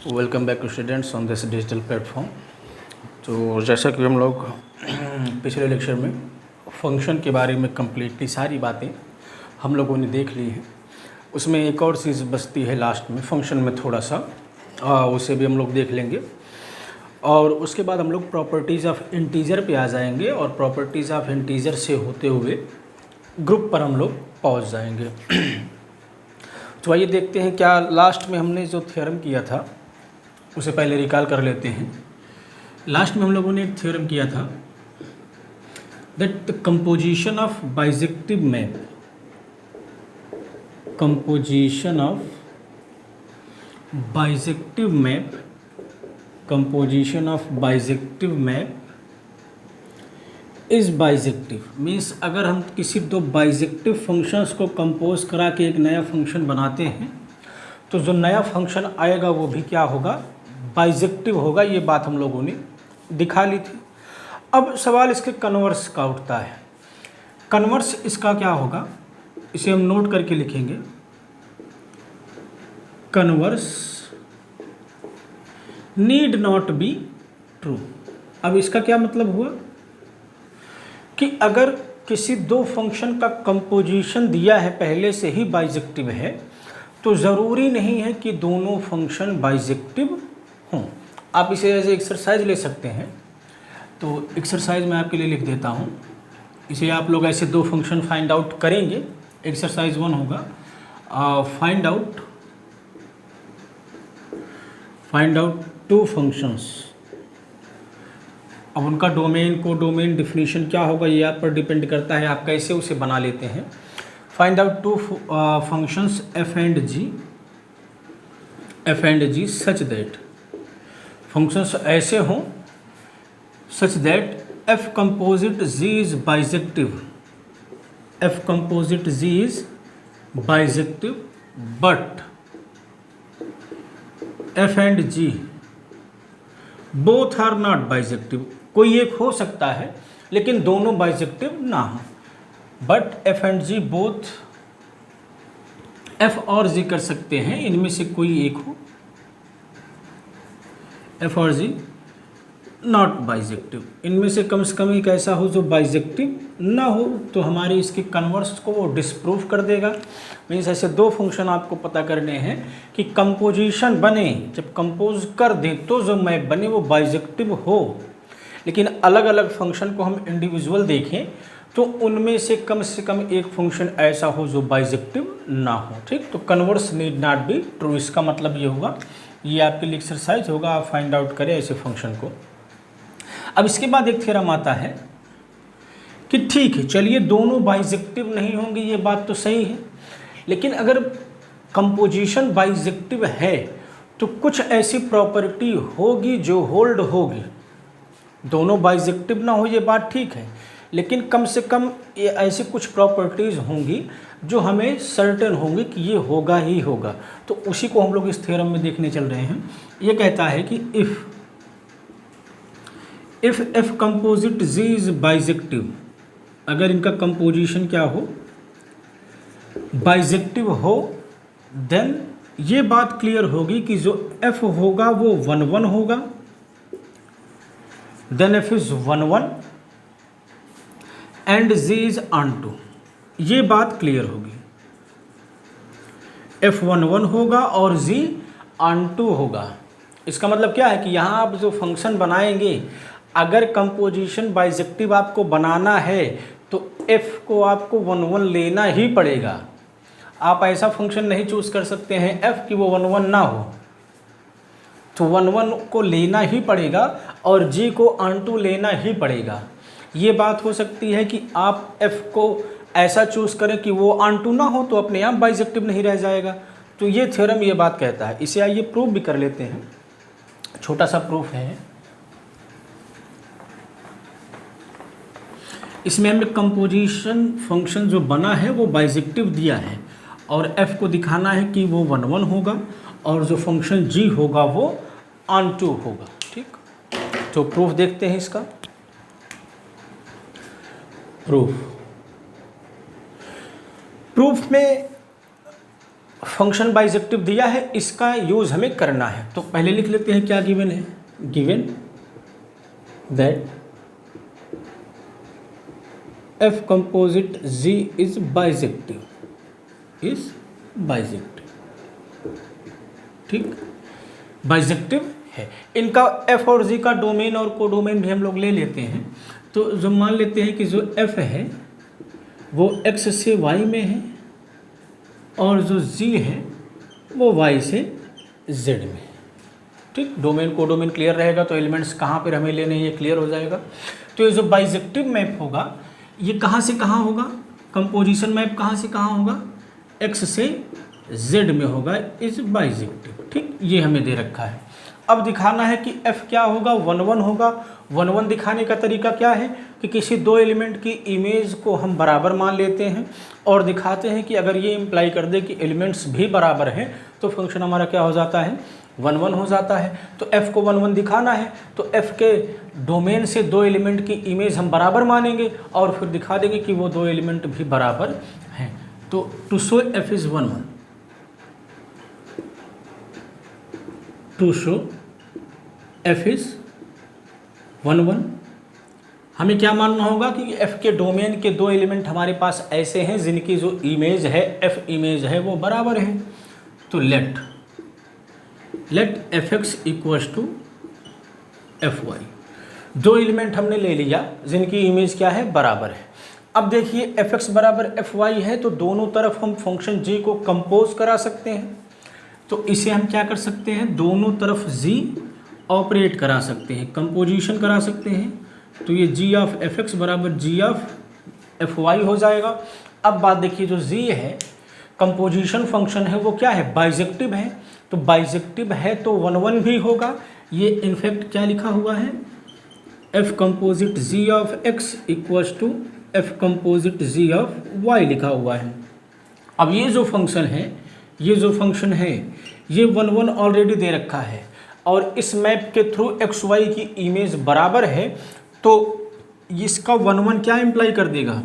Welcome back to students on this digital platform. तो जैसा कि हम लोग पिछले लेक्चर में फंक्शन के बारे में कम्प्लीटली सारी बातें हम लोगों ने देख ली हैं। उसमें एक और चीज़ बचती है लास्ट में, फंक्शन में थोड़ा सा उसे भी हम लोग देख लेंगे। और उसके बाद हम लोग प्रॉपर्टीज़ ऑफ इंटीजर पे आ जाएंगे और प्रॉपर्टीज़ ऑफ इंटीजर से होते हुए ग्रुप पर हम लोग पहुंच जाएंगे। तो आइए देखते हैं क्या लास्ट में हमने जो थ्योरम किया था उसे पहले रिकॉल कर लेते हैं। लास्ट में हम लोगों ने एक थ्योरम किया था that the composition of bijective map, composition of bijective map, composition of bijective map is bijective. Means अगर हम किसी दो बाइजेक्टिव फंक्शंस को कंपोज करा के एक नया फंक्शन बनाते हैं तो जो नया फंक्शन आएगा वो भी क्या होगा, बाइजेक्टिव होगा। ये बात हम लोगों ने दिखा ली थी। अब सवाल इसके कन्वर्स का उठता है। कन्वर्स इसका क्या होगा, इसे हम नोट करके लिखेंगे। Converse need not be true. अब इसका क्या मतलब हुआ कि अगर किसी दो फंक्शन का कंपोजिशन दिया है पहले से ही बाइजेक्टिव है तो ज़रूरी नहीं है कि दोनों फंक्शन बाइजेक्टिव हों। आप इसे एज एक्सरसाइज ले सकते हैं। तो एक्सरसाइज मैं आपके लिए लिख देता हूँ। इसे आप लोग ऐसे दो फंक्शन फाइंड आउट करेंगे। एक्सरसाइज 1 होगा फाइंड आउट टू फंक्शंस। अब उनका डोमेन डिफिनीशन क्या होगा ये आप पर डिपेंड करता है, आप कैसे उसे बना लेते हैं। Find out two functions F and G such that, functions ऐसे हों such that F composite G is bijective, F composite G is bijective but F and G both are not bijective. कोई एक हो सकता है लेकिन दोनों बाइजेक्टिव ना हो। But F and G both, F और जी कर सकते हैं, इनमें से कोई एक हो, एफ और जी नॉट बाइजेक्टिव। इनमें से कम एक ऐसा हो जो बाइजेक्टिव ना हो, तो हमारे इसके कन्वर्स को वो डिस्प्रूव कर देगा। मीन्स ऐसे दो फंक्शन आपको पता करने हैं कि कंपोजिशन बने, जब कंपोज कर दें तो जो मैप बने वो बाइजेक्टिव हो। लेकिन अलग अलग फंक्शन को हम इंडिविजुअल देखें तो उनमें से कम एक फंक्शन ऐसा हो जो बाइजेक्टिव ना हो। ठीक, तो converse need not be true, इसका मतलब ये होगा। ये आपके लिए एक्सरसाइज होगा, आप फाइंड आउट करें ऐसे फंक्शन को। अब इसके बाद एक थ्योरम आता है कि ठीक है चलिए दोनों बाइजेक्टिव नहीं होंगे, ये बात तो सही है, लेकिन अगर कंपोजिशन बाइजेक्टिव है तो कुछ ऐसी प्रॉपर्टी होगी जो होल्ड होगी। दोनों बाइजेक्टिव ना हो ये बात ठीक है, लेकिन कम से कम ये ऐसी कुछ प्रॉपर्टीज़ होंगी जो हमें सर्टेन होंगी कि ये होगा ही होगा। तो उसी को हम लोग इस थ्योरम में देखने चल रहे हैं। ये कहता है कि if F composite G is bijective, अगर इनका कंपोजिशन क्या हो, बाइजेक्टिव हो, देन ये बात क्लियर होगी कि जो एफ होगा वो 1 होगा, then F is 1 and G is onto. ये बात क्लियर होगी, एफ 1 होगा और जी ऑन टू होगा। इसका मतलब क्या है कि यहाँ आप जो फंक्शन बनाएंगे, अगर कंपोजिशन बाइजेक्टिव आपको बनाना है तो एफ को आपको 1 लेना ही पड़ेगा। आप ऐसा फंक्शन नहीं चूज कर सकते हैं एफ कि वो 1 ना हो, तो 1 को लेना ही पड़ेगा और जी को ऑन टू लेना ही पड़ेगा। ये बात हो सकती है कि आप एफ को ऐसा चूज करें कि वो ऑन टू ना हो तो अपने आप बाइजेक्टिव नहीं रह जाएगा। तो ये थ्योरम ये बात कहता है। इसे आइए प्रूफ भी कर लेते हैं, छोटा सा प्रूफ है। इसमें हमने कंपोजिशन फंक्शन जो बना है वो बाइजेक्टिव दिया है और एफ को दिखाना है कि वो 1 होगा और जो फंक्शन जी होगा वो ऑन टू होगा। ठीक, तो प्रूफ देखते हैं इसका। प्रूफ में फंक्शन बाइजेक्टिव दिया है, इसका यूज़ हमें करना है। तो पहले लिख लेते हैं क्या गिवन है। Given that F composite G is bijective, ठीक, बाइजेक्टिव है। इनका एफ और जी का डोमेन और कोडोमेन भी हम लोग ले लेते हैं। तो जो मान लेते हैं कि जो एफ है वो एक्स से वाई में है और जो जी है वो वाई से जेड में, ठीक। डोमेन कोडोमेन क्लियर रहेगा तो एलिमेंट्स कहाँ पर हमें लेने हैं ये क्लियर हो जाएगा। तो ये जो बाइजेक्टिव मैप होगा ये कहाँ से कहाँ होगा, कंपोजिशन मैप कहाँ से कहाँ होगा, एक्स से जेड में होगा, इज बाइजेक्टिव, ठीक। ये हमें दे रखा है। अब दिखाना है कि f क्या होगा, 1 1 होगा। 1 1 दिखाने का तरीका क्या है कि किसी दो एलिमेंट की इमेज को हम बराबर मान लेते हैं और दिखाते हैं कि अगर ये इम्प्लाई कर दे कि एलिमेंट्स भी बराबर हैं तो फंक्शन हमारा क्या हो जाता है, 1 1 हो जाता है। तो f को 1 1 दिखाना है तो f के डोमेन से दो एलिमेंट की इमेज हम बराबर मानेंगे और फिर दिखा देंगे कि वो दो एलिमेंट भी बराबर हैं। तो to show f is 1 1, to show f is 1 1, हमें क्या मानना होगा कि f के डोमेन के दो एलिमेंट हमारे पास ऐसे हैं जिनकी जो इमेज है, f इमेज है, वो बराबर है। तो let fx equals to fy, दो एलिमेंट हमने ले लिया जिनकी इमेज क्या है, बराबर है। अब देखिए fx बराबर fy है तो दोनों तरफ हम फंक्शन g को कंपोज करा सकते हैं। तो इसे हम क्या कर सकते हैं, दोनों तरफ g ऑपरेट करा सकते हैं, कंपोजिशन करा सकते हैं। तो ये g ऑफ fx बराबर g ऑफ fy हो जाएगा। अब बात देखिए जो g है कंपोजिशन फंक्शन है वो क्या है, बाइजेक्टिव है। तो बाइजेक्टिव है तो 1 1 भी होगा। ये इनफैक्ट क्या लिखा हुआ है, f composite g of x equals to f composite g of y लिखा हुआ है। अब ये जो फंक्शन है, ये जो फंक्शन है ये 1 1 ऑलरेडी दे रखा है और इस मैप के थ्रू एक्स वाई की इमेज बराबर है। तो इसका 1 1 क्या इम्प्लाई कर देगा,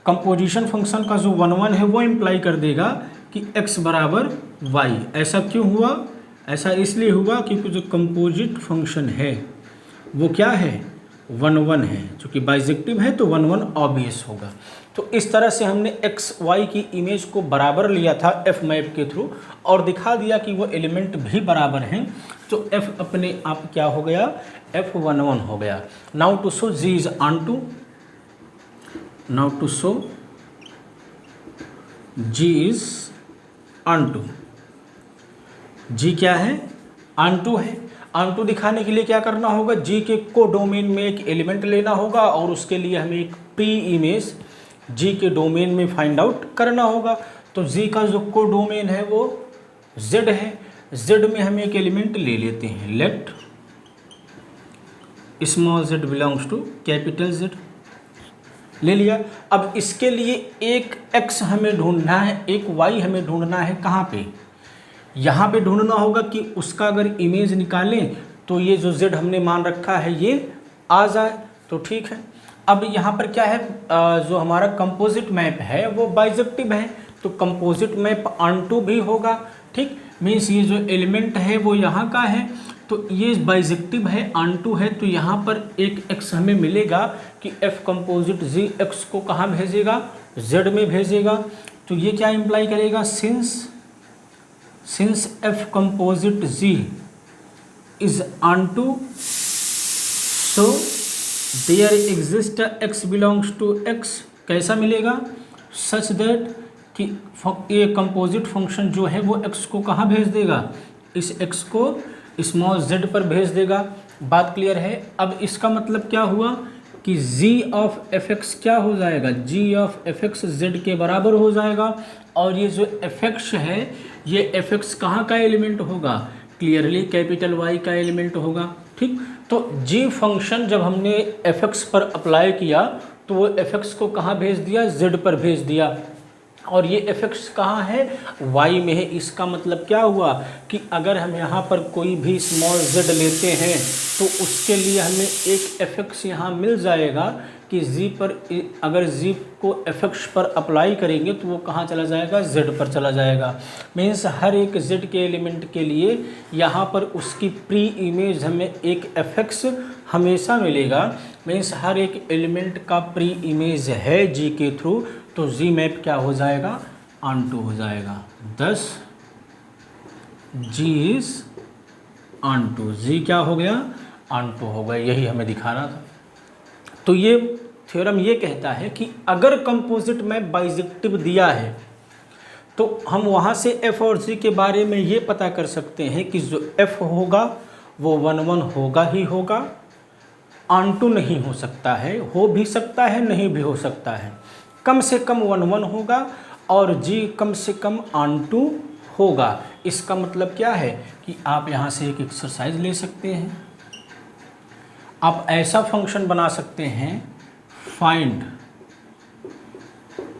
कंपोजिशन फंक्शन का जो 1 1 है वो इम्प्लाई कर देगा कि x बराबर y। ऐसा क्यों हुआ, ऐसा इसलिए हुआ क्योंकि जो कंपोजिट फंक्शन है वो क्या है, 1 1 है। चूँकि बाइजेक्टिव है तो 1 1 ऑब्वियस होगा। तो इस तरह से हमने एक्स वाई की इमेज को बराबर लिया था एफ मैप के थ्रू और दिखा दिया कि वो एलिमेंट भी बराबर हैं। तो एफ अपने आप क्या हो गया, एफ 1 1 हो गया। Now to show G is onto, now to show G is onto, G क्या है, ऑन टू है। ऑन टू दिखाने के लिए क्या करना होगा, जी के को डोमेन में एक एलिमेंट लेना होगा और उसके लिए हमें एक पी इमेज जी के डोमेन में फाइंड आउट करना होगा। तो जी का जो को डोमेन है वो z है, z में हम एक एलिमेंट ले लेते हैं, let small z belongs to capital Z, ले लिया। अब इसके लिए एक x हमें ढूंढना है, एक y हमें ढूंढना है, कहाँ पे, यहाँ पे ढूंढना होगा कि उसका अगर इमेज निकालें तो ये जो z हमने मान रखा है ये आ जाए तो ठीक है। अब यहाँ पर क्या है, जो हमारा कंपोजिट मैप है वो बाइजेक्टिव है तो कंपोजिट मैप ऑन टू भी होगा, ठीक। मीन्स ये जो एलिमेंट है वो यहाँ का है तो ये बाइजेक्टिव है, ऑन टू है। तो यहाँ पर एक x हमें मिलेगा कि f कंपोजिट z x को कहाँ भेजेगा, z में भेजेगा। तो ये क्या इम्प्लाई करेगा, since f composite z is onto so there exist x belongs to x, कैसा मिलेगा, सच दैट कि ये कंपोजिट फंक्शन जो है वो x को कहाँ भेज देगा, इस x को स्मॉल z पर भेज देगा। बात क्लियर है। अब इसका मतलब क्या हुआ कि g ऑफ fx क्या हो जाएगा, g ऑफ fx z के बराबर हो जाएगा। और ये जो fx है ये fx कहाँ का एलिमेंट होगा, क्लियरली कैपिटल Y का एलिमेंट होगा, ठीक। तो g फंक्शन जब हमने fx पर अप्लाई किया तो वो fx को कहाँ भेज दिया, z पर भेज दिया। और ये एफेक्ट्स कहाँ है, वाई में है। इसका मतलब क्या हुआ कि अगर हम यहाँ पर कोई भी स्मॉल z लेते हैं तो उसके लिए हमें एक एफेक्ट्स यहाँ मिल जाएगा कि z पर, अगर z को एफेक्ट्स पर अप्लाई करेंगे तो वो कहाँ चला जाएगा, z पर चला जाएगा। मीन्स हर एक z के एलिमेंट के लिए यहाँ पर उसकी प्री इमेज हमें एक एफेक्ट्स हमेशा मिलेगा। मीन्स हर एक एलिमेंट का प्री इमेज है जी के थ्रू, तो जी मैप क्या हो जाएगा, ऑन टू हो जाएगा। thus G is onto, G क्या हो गया, ऑन टू हो गया। यही हमें दिखाना था। तो ये थ्योरम ये कहता है कि अगर कंपोजिट मैप बाइजेक्टिव दिया है तो हम वहाँ से एफ और जी के बारे में ये पता कर सकते हैं कि जो एफ होगा वो 1-1 होगा ही होगा, ऑन टू नहीं हो सकता है, हो भी सकता है नहीं भी हो सकता है, कम से कम 1-1 होगा और जी कम से कम ऑन टू होगा। इसका मतलब क्या है कि आप यहाँ से एक एक्सरसाइज ले सकते हैं। आप ऐसा फंक्शन बना सकते हैं, find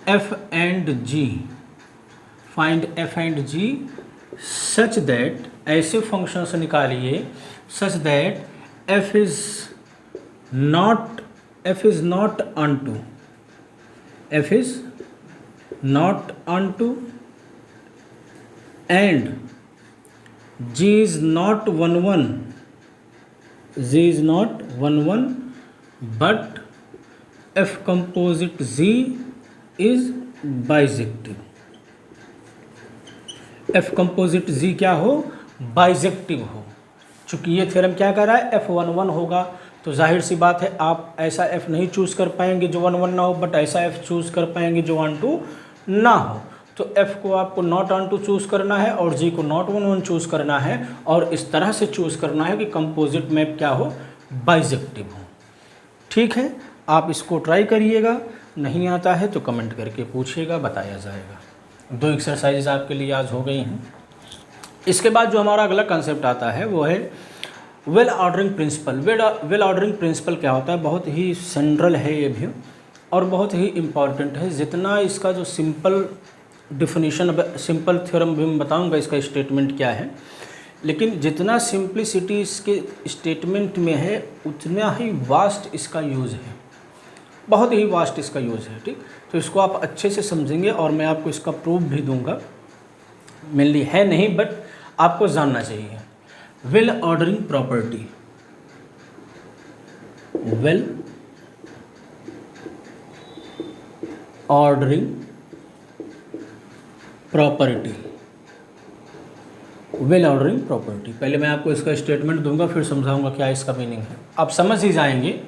F and G, find F and G such that, ऐसे फंक्शन से निकालिए such that F is not onto, f is not onto and g is not 1-1, g is not 1-1 but f composite z is bisective, f composite z क्या हो, bijective हो। चूँकि ये theorem क्या कर रहा है, f 1-1 होगा तो जाहिर सी बात है आप ऐसा f नहीं चूज़ कर पाएंगे जो 1-1 ना हो, बट ऐसा f चूज़ कर पाएंगे जो 1-2 ना हो। तो f को आपको नॉट ऑन टू चूज़ करना है और g को नॉट 1-1 चूज़ करना है, और इस तरह से चूज़ करना है कि कंपोजिट मैप क्या हो, बाइजेक्टिव हो। ठीक है, आप इसको ट्राई करिएगा, नहीं आता है तो कमेंट करके पूछिएगा, बताया जाएगा। 2 एक्सरसाइज आपके लिए आज हो गई हैं। इसके बाद जो हमारा अगला कंसेप्ट आता है वो है well ordering principle. Well ordering principle क्या होता है, बहुत ही सेंट्रल है ये भी और बहुत ही इम्पॉर्टेंट है। जितना इसका जो सिंपल डिफिनीशन, सिंपल थ्योरम भी मैं बताऊंगा इसका स्टेटमेंट क्या है, लेकिन जितना सिंप्लिसिटी इसके स्टेटमेंट में है उतना ही वास्ट इसका यूज़ है, बहुत ही वास्ट इसका यूज़ है। ठीक, तो इसको आप अच्छे से समझेंगे और मैं आपको इसका प्रूफ भी दूंगा। मेनली है नहीं बट आपको जानना चाहिए। Well ordering property, well ordering property, well ordering property. पहले मैं आपको इसका स्टेटमेंट दूंगा फिर समझाऊंगा क्या इसका मीनिंग है, आप समझ ही जाएंगे।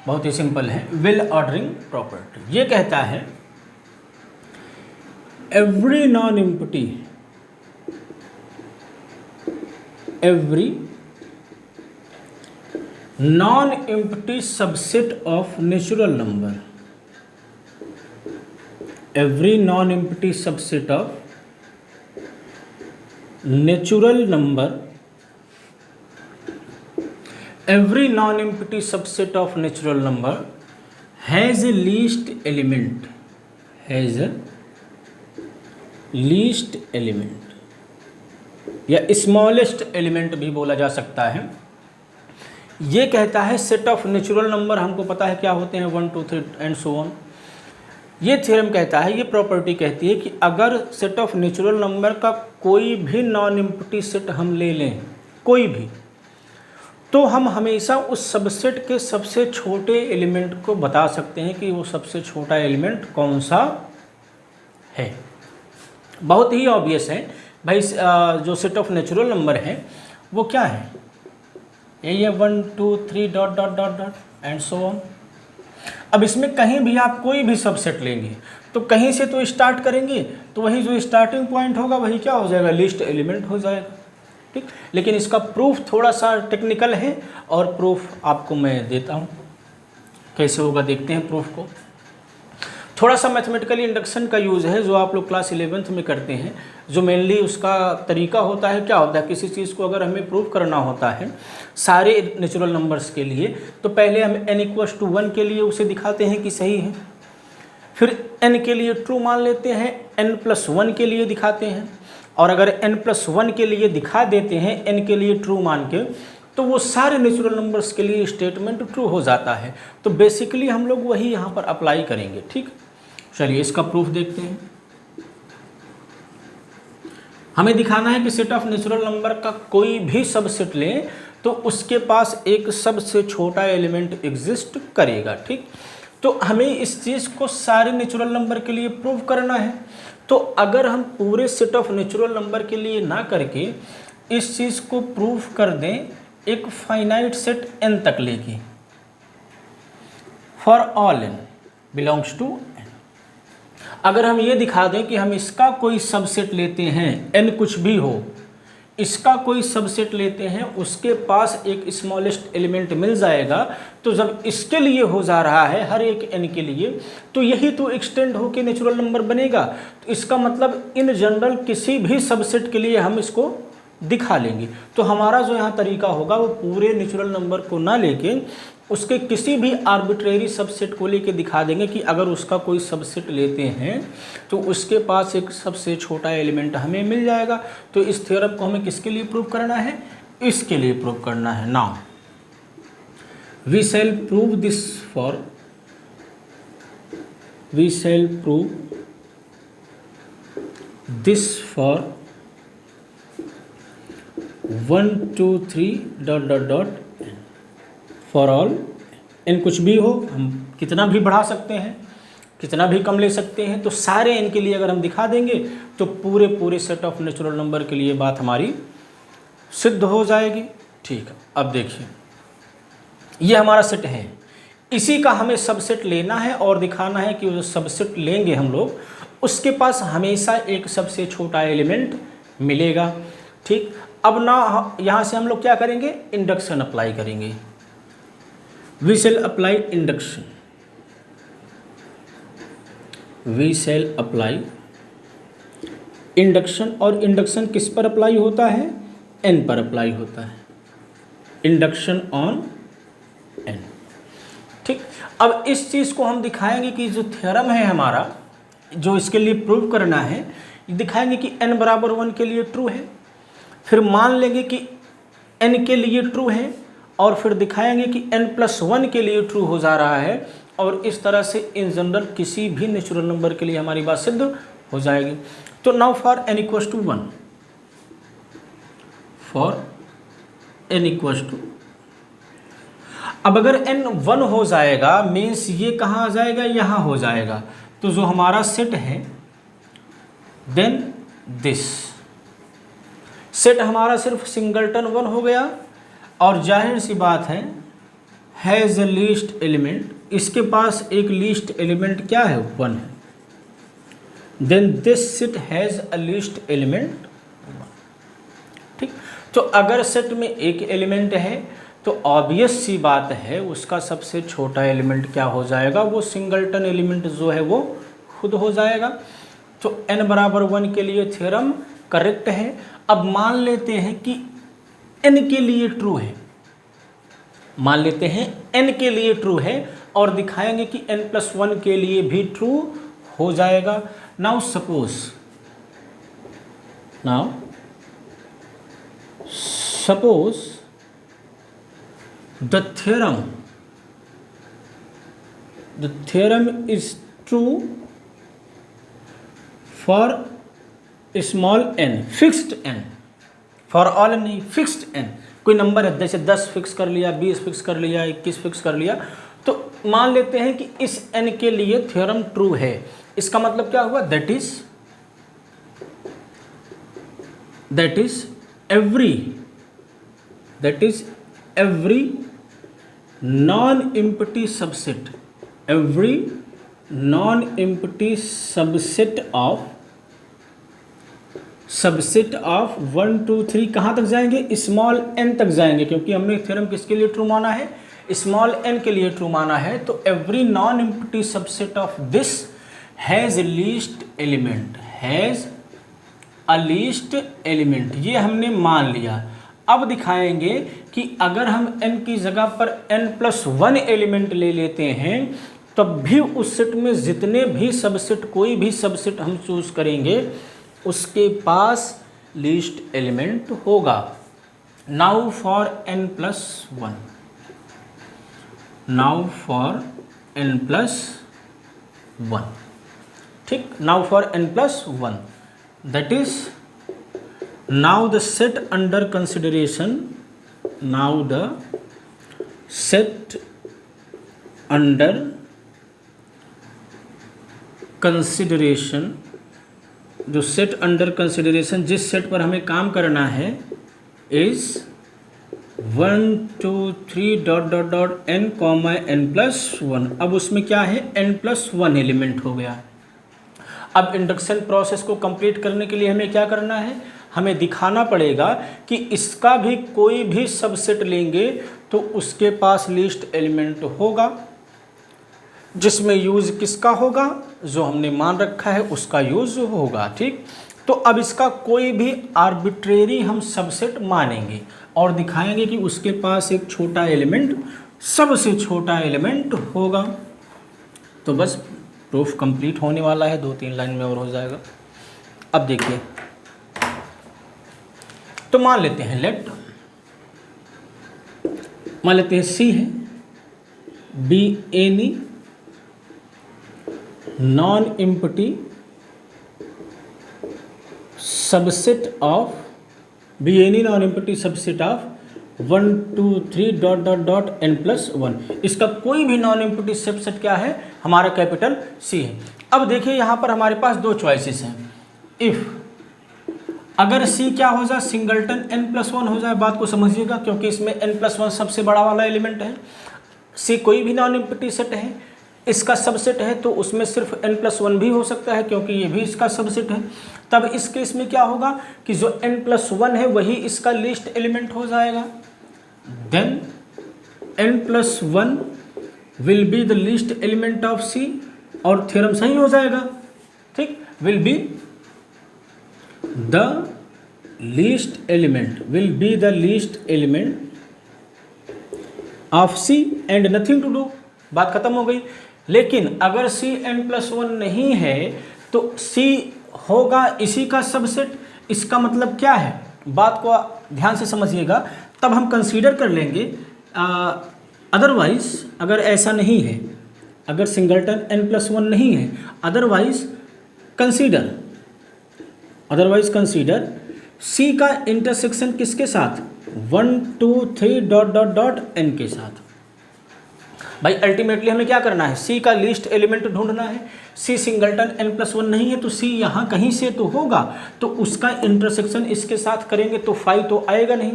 बहुत ही सिंपल है। वेल ऑर्डरिंग प्रॉपर्टी ये कहता है every non-empty subset of natural number, every non-empty subset of natural number, every non-empty subset of natural number has a least element, has a least element या स्मॉलेस्ट एलिमेंट भी बोला जा सकता है। ये कहता है सेट ऑफ नेचुरल नंबर, हमको पता है क्या होते हैं, 1 2 3 एंड सो ऑन। ये थ्योरम कहता है, ये प्रॉपर्टी कहती है कि अगर सेट ऑफ नेचुरल नंबर का कोई भी नॉन एम्प्टी सेट हम ले लें, कोई भी, तो हम हमेशा उस सबसेट के सबसे छोटे एलिमेंट को बता सकते हैं कि वो सबसे छोटा एलिमेंट कौन सा है। बहुत ही ऑब्वियस है भाई, जो सेट ऑफ नेचुरल नंबर है वो क्या है, ये 1 2 3 dot dot dot dot and so on. अब इसमें कहीं भी आप कोई भी सबसेट लेंगे तो कहीं से तो स्टार्ट करेंगे, तो वही जो स्टार्टिंग पॉइंट होगा वही क्या हो जाएगा, लिस्ट एलिमेंट हो जाएगा। ठीक, लेकिन इसका प्रूफ थोड़ा सा टेक्निकल है और प्रूफ आपको मैं देता हूँ, कैसे होगा देखते हैं प्रूफ को। थोड़ा सा मैथमेटिकली इंडक्शन का यूज़ है जो आप लोग क्लास 11th में करते हैं, जो मेनली उसका तरीका होता है, क्या होता है, किसी चीज़ को अगर हमें प्रूव करना होता है सारे नेचुरल नंबर्स के लिए, तो पहले हम n = 1 के लिए उसे दिखाते हैं कि सही है, फिर n के लिए ट्रू मान लेते हैं, n+1 के लिए दिखाते हैं, और अगर n+1 के लिए दिखा देते हैं n के लिए ट्रू मान के, तो वो सारे नेचुरल नंबर्स के लिए स्टेटमेंट ट्रू हो जाता है। तो बेसिकली हम लोग वही यहाँ पर अप्लाई करेंगे। ठीक, चलिए इसका प्रूफ देखते हैं। हमें दिखाना है कि सेट ऑफ नेचुरल नंबर का कोई भी सबसेट लें तो उसके पास एक सबसे छोटा एलिमेंट एग्जिस्ट करेगा। ठीक, तो हमें इस चीज़ को सारे नेचुरल नंबर के लिए प्रूव करना है। तो अगर हम पूरे सेट ऑफ नेचुरल नंबर के लिए ना करके इस चीज़ को प्रूव कर दें एक फाइनाइट सेट n तक लेके, for all n belongs to n, अगर हम ये दिखा दें कि हम इसका कोई सबसेट लेते हैं, n कुछ भी हो, इसका कोई सबसेट लेते हैं, उसके पास एक स्मॉलेस्ट एलिमेंट मिल जाएगा, तो जब इसके लिए हो जा रहा है हर एक n के लिए, तो यही तो एक्सटेंड होकर नेचुरल नंबर बनेगा। तो इसका मतलब इन जनरल किसी भी सबसेट के लिए हम इसको दिखा लेंगे। तो हमारा जो यहाँ तरीका होगा वो पूरे नेचुरल नंबर को ना लेके उसके किसी भी आर्बिट्रेरी सबसेट को लेके दिखा देंगे कि अगर उसका कोई सबसेट लेते हैं तो उसके पास एक सबसे छोटा एलिमेंट हमें मिल जाएगा। तो इस थ्योरम को हमें किसके लिए प्रूव करना है? इसके लिए प्रूव करना है। Now we shall prove this for, we shall prove this for 1 2 3 ... for all n कुछ भी हो, हम कितना भी बढ़ा सकते हैं, कितना भी कम ले सकते हैं। तो सारे n के लिए अगर हम दिखा देंगे तो पूरे सेट ऑफ नेचुरल नंबर के लिए बात हमारी सिद्ध हो जाएगी। ठीक है, अब देखिए ये हमारा सेट है, इसी का हमें सबसेट लेना है और दिखाना है कि जो सबसेट लेंगे हम लोग उसके पास हमेशा एक सबसे छोटा एलिमेंट मिलेगा। ठीक, अब ना यहाँ से हम लोग क्या करेंगे? इंडक्शन अप्लाई करेंगे। We shall apply induction, we shall apply induction. और इंडक्शन किस पर अप्लाई होता है? n पर अप्लाई होता है, इंडक्शन ऑन n। ठीक, अब इस चीज़ को हम दिखाएंगे कि जो थ्योरम है हमारा, जो इसके लिए प्रूव करना है, दिखाएंगे कि n बराबर 1 के लिए ट्रू है, फिर मान लेंगे कि n के लिए ट्रू है, और फिर दिखाएंगे कि n+1 के लिए ट्रू हो जा रहा है, और इस तरह से इन जनरल किसी भी नेचुरल नंबर के लिए हमारी बात सिद्ध हो जाएगी। तो now for n = 1, for n = अब अगर n 1 हो जाएगा मीन्स ये कहाँ आ जाएगा? यहाँ हो जाएगा। तो जो हमारा सेट है देन दिस सेट हमारा सिर्फ सिंगलटन 1 हो गया, और जाहिर सी बात है हैज़ अ लीस्ट एलिमेंट, इसके पास एक लीस्ट एलिमेंट क्या है? 1 है। Then this set has a least element 1। ठीक, तो अगर सेट में एक एलिमेंट है तो ऑब्वियस सी बात है उसका सबसे छोटा एलिमेंट क्या हो जाएगा? वो सिंगलटन एलिमेंट जो है वो खुद हो जाएगा। तो n बराबर 1 के लिए थ्योरम करेक्ट है। अब मान लेते हैं कि n के लिए ट्रू है, मान लेते हैं n के लिए ट्रू है, और दिखाएंगे कि n+1 के लिए भी ट्रू हो जाएगा। Now suppose the theorem is true for small n, fixed n, for all नहीं, फिक्स्ड n। कोई नंबर है, जैसे 10 फिक्स कर लिया, 20 फिक्स कर लिया, 21 फिक्स कर लिया, तो मान लेते हैं कि इस n के लिए थ्योरम ट्रू है। इसका मतलब क्या हुआ? That is every non empty subset, every non empty subset of 1 2 3 कहाँ तक जाएंगे? स्मॉल n तक जाएंगे, क्योंकि हमने थ्योरम किसके लिए ट्रू माना है? स्मॉल n के लिए ट्रू माना है। तो every non empty subset of this has least element, has a least element, ये हमने मान लिया। अब दिखाएंगे कि अगर हम n की जगह पर n+1 एलिमेंट ले लेते हैं तब भी उस सेट में जितने भी सबसेट, कोई भी सबसेट हम चूज करेंगे उसके पास लीस्ट एलिमेंट होगा। Now for n+1, now for n+1, ठीक, now for n+1, that is now the set under consideration, now the set under consideration, जो सेट अंडर कंसिडरेशन, जिस सेट पर हमें काम करना है, इज 1 2 3 n, n+1। अब उसमें क्या है, n+1 एलिमेंट हो गया। अब इंडक्शन प्रोसेस को कंप्लीट करने के लिए हमें क्या करना है, हमें दिखाना पड़ेगा कि इसका भी कोई भी सबसेट लेंगे तो उसके पास लीस्ट एलिमेंट होगा, जिसमें यूज़ किसका होगा, जो हमने मान रखा है उसका यूज़ होगा। ठीक, तो अब इसका कोई भी आर्बिट्रेरी हम सबसेट मानेंगे और दिखाएंगे कि उसके पास एक छोटा एलिमेंट, सबसे छोटा एलिमेंट होगा। तो बस प्रूफ कंप्लीट होने वाला है, 2-3 लाइन में और हो जाएगा। अब देखिए, तो मान लेते हैं मान लेते हैं C है, be any non empty subset of, be any non empty subset of 1 2 3 n+1। इसका कोई भी नॉन एम्प्टी सबसेट क्या है, हमारा कैपिटल C है। अब देखिए यहाँ पर हमारे पास दो चॉइसेस हैं। इफ़ अगर C क्या हो जाए, सिंगलटन n+1 हो जाए, बात को समझिएगा, क्योंकि इसमें n+1 सबसे बड़ा वाला एलिमेंट है। C कोई भी नॉन एम्प्टी सेट है, इसका सबसेट है, तो उसमें सिर्फ n+1 भी हो सकता है, क्योंकि ये भी इसका सबसेट है। तब इस केस में क्या होगा कि जो n+1 है वही इसका लीस्ट एलिमेंट हो जाएगा। Then n+1 will be the least element of C, और थ्योरम सही हो जाएगा। ठीक, will be the least element, will be the least element of C and nothing to do, बात खत्म हो गई। लेकिन अगर C n+1 नहीं है तो C होगा इसी का सबसेट। इसका मतलब क्या है, बात को ध्यान से समझिएगा, तब हम कंसीडर कर लेंगे। अदरवाइज अगर ऐसा नहीं है, अगर सिंगलटन n+1 नहीं है, अदरवाइज कंसीडर C का इंटरसेक्शन किसके साथ, 1 2 3 n के साथ। भाई अल्टीमेटली हमें क्या करना है, C का लीस्ट एलिमेंट ढूंढना है। C सिंगलटन n+1 नहीं है तो C यहाँ कहीं से तो होगा, तो उसका इंटरसेक्शन इसके साथ करेंगे तो 5 तो आएगा नहीं।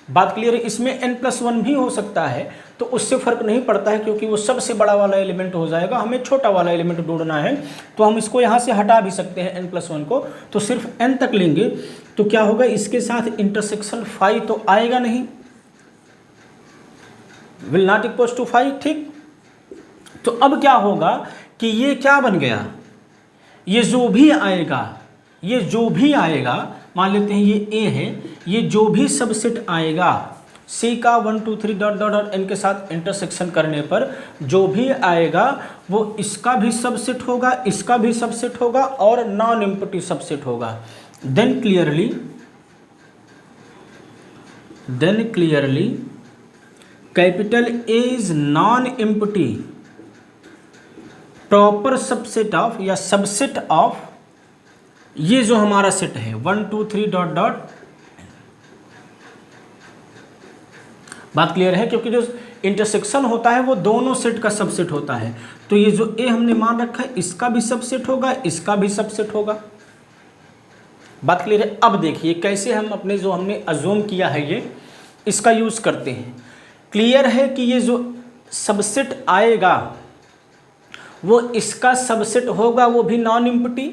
बात क्लियर है। इसमें n+1 भी हो सकता है, तो उससे फ़र्क नहीं पड़ता है, क्योंकि वो सबसे बड़ा वाला एलिमेंट हो जाएगा। हमें छोटा वाला एलिमेंट ढूंढना है, तो हम इसको यहाँ से हटा भी सकते हैं n+1 को, तो सिर्फ n तक लेंगे। तो क्या होगा, इसके साथ इंटरसेक्शन 5 तो आएगा नहीं, विल नॉट इक्वल्स टू 5। ठीक, तो अब क्या होगा कि ये क्या बन गया, ये जो भी आएगा, मान लेते हैं ये A है, ये जो भी सबसेट आएगा C का 1 2 3 n के साथ इंटरसेक्शन करने पर जो भी आएगा वो इसका भी सबसेट होगा, इसका भी सबसेट होगा और नॉन एम्प्टी सबसेट होगा। Then clearly capital A is non empty proper subset of या सबसेट ऑफ ये जो हमारा सेट है 1 2 3 बात क्लियर है, क्योंकि जो इंटरसेक्शन होता है वो दोनों सेट का सबसेट होता है। तो ये जो A हमने मान रखा है इसका भी सबसेट होगा, इसका भी सबसेट होगा। बात क्लियर है। अब देखिए कैसे हम अपने जो हमने अज्यूम किया है ये इसका यूज करते हैं। क्लियर है कि ये जो सबसेट आएगा वो इसका सबसेट होगा, वो भी नॉन एम्प्टी।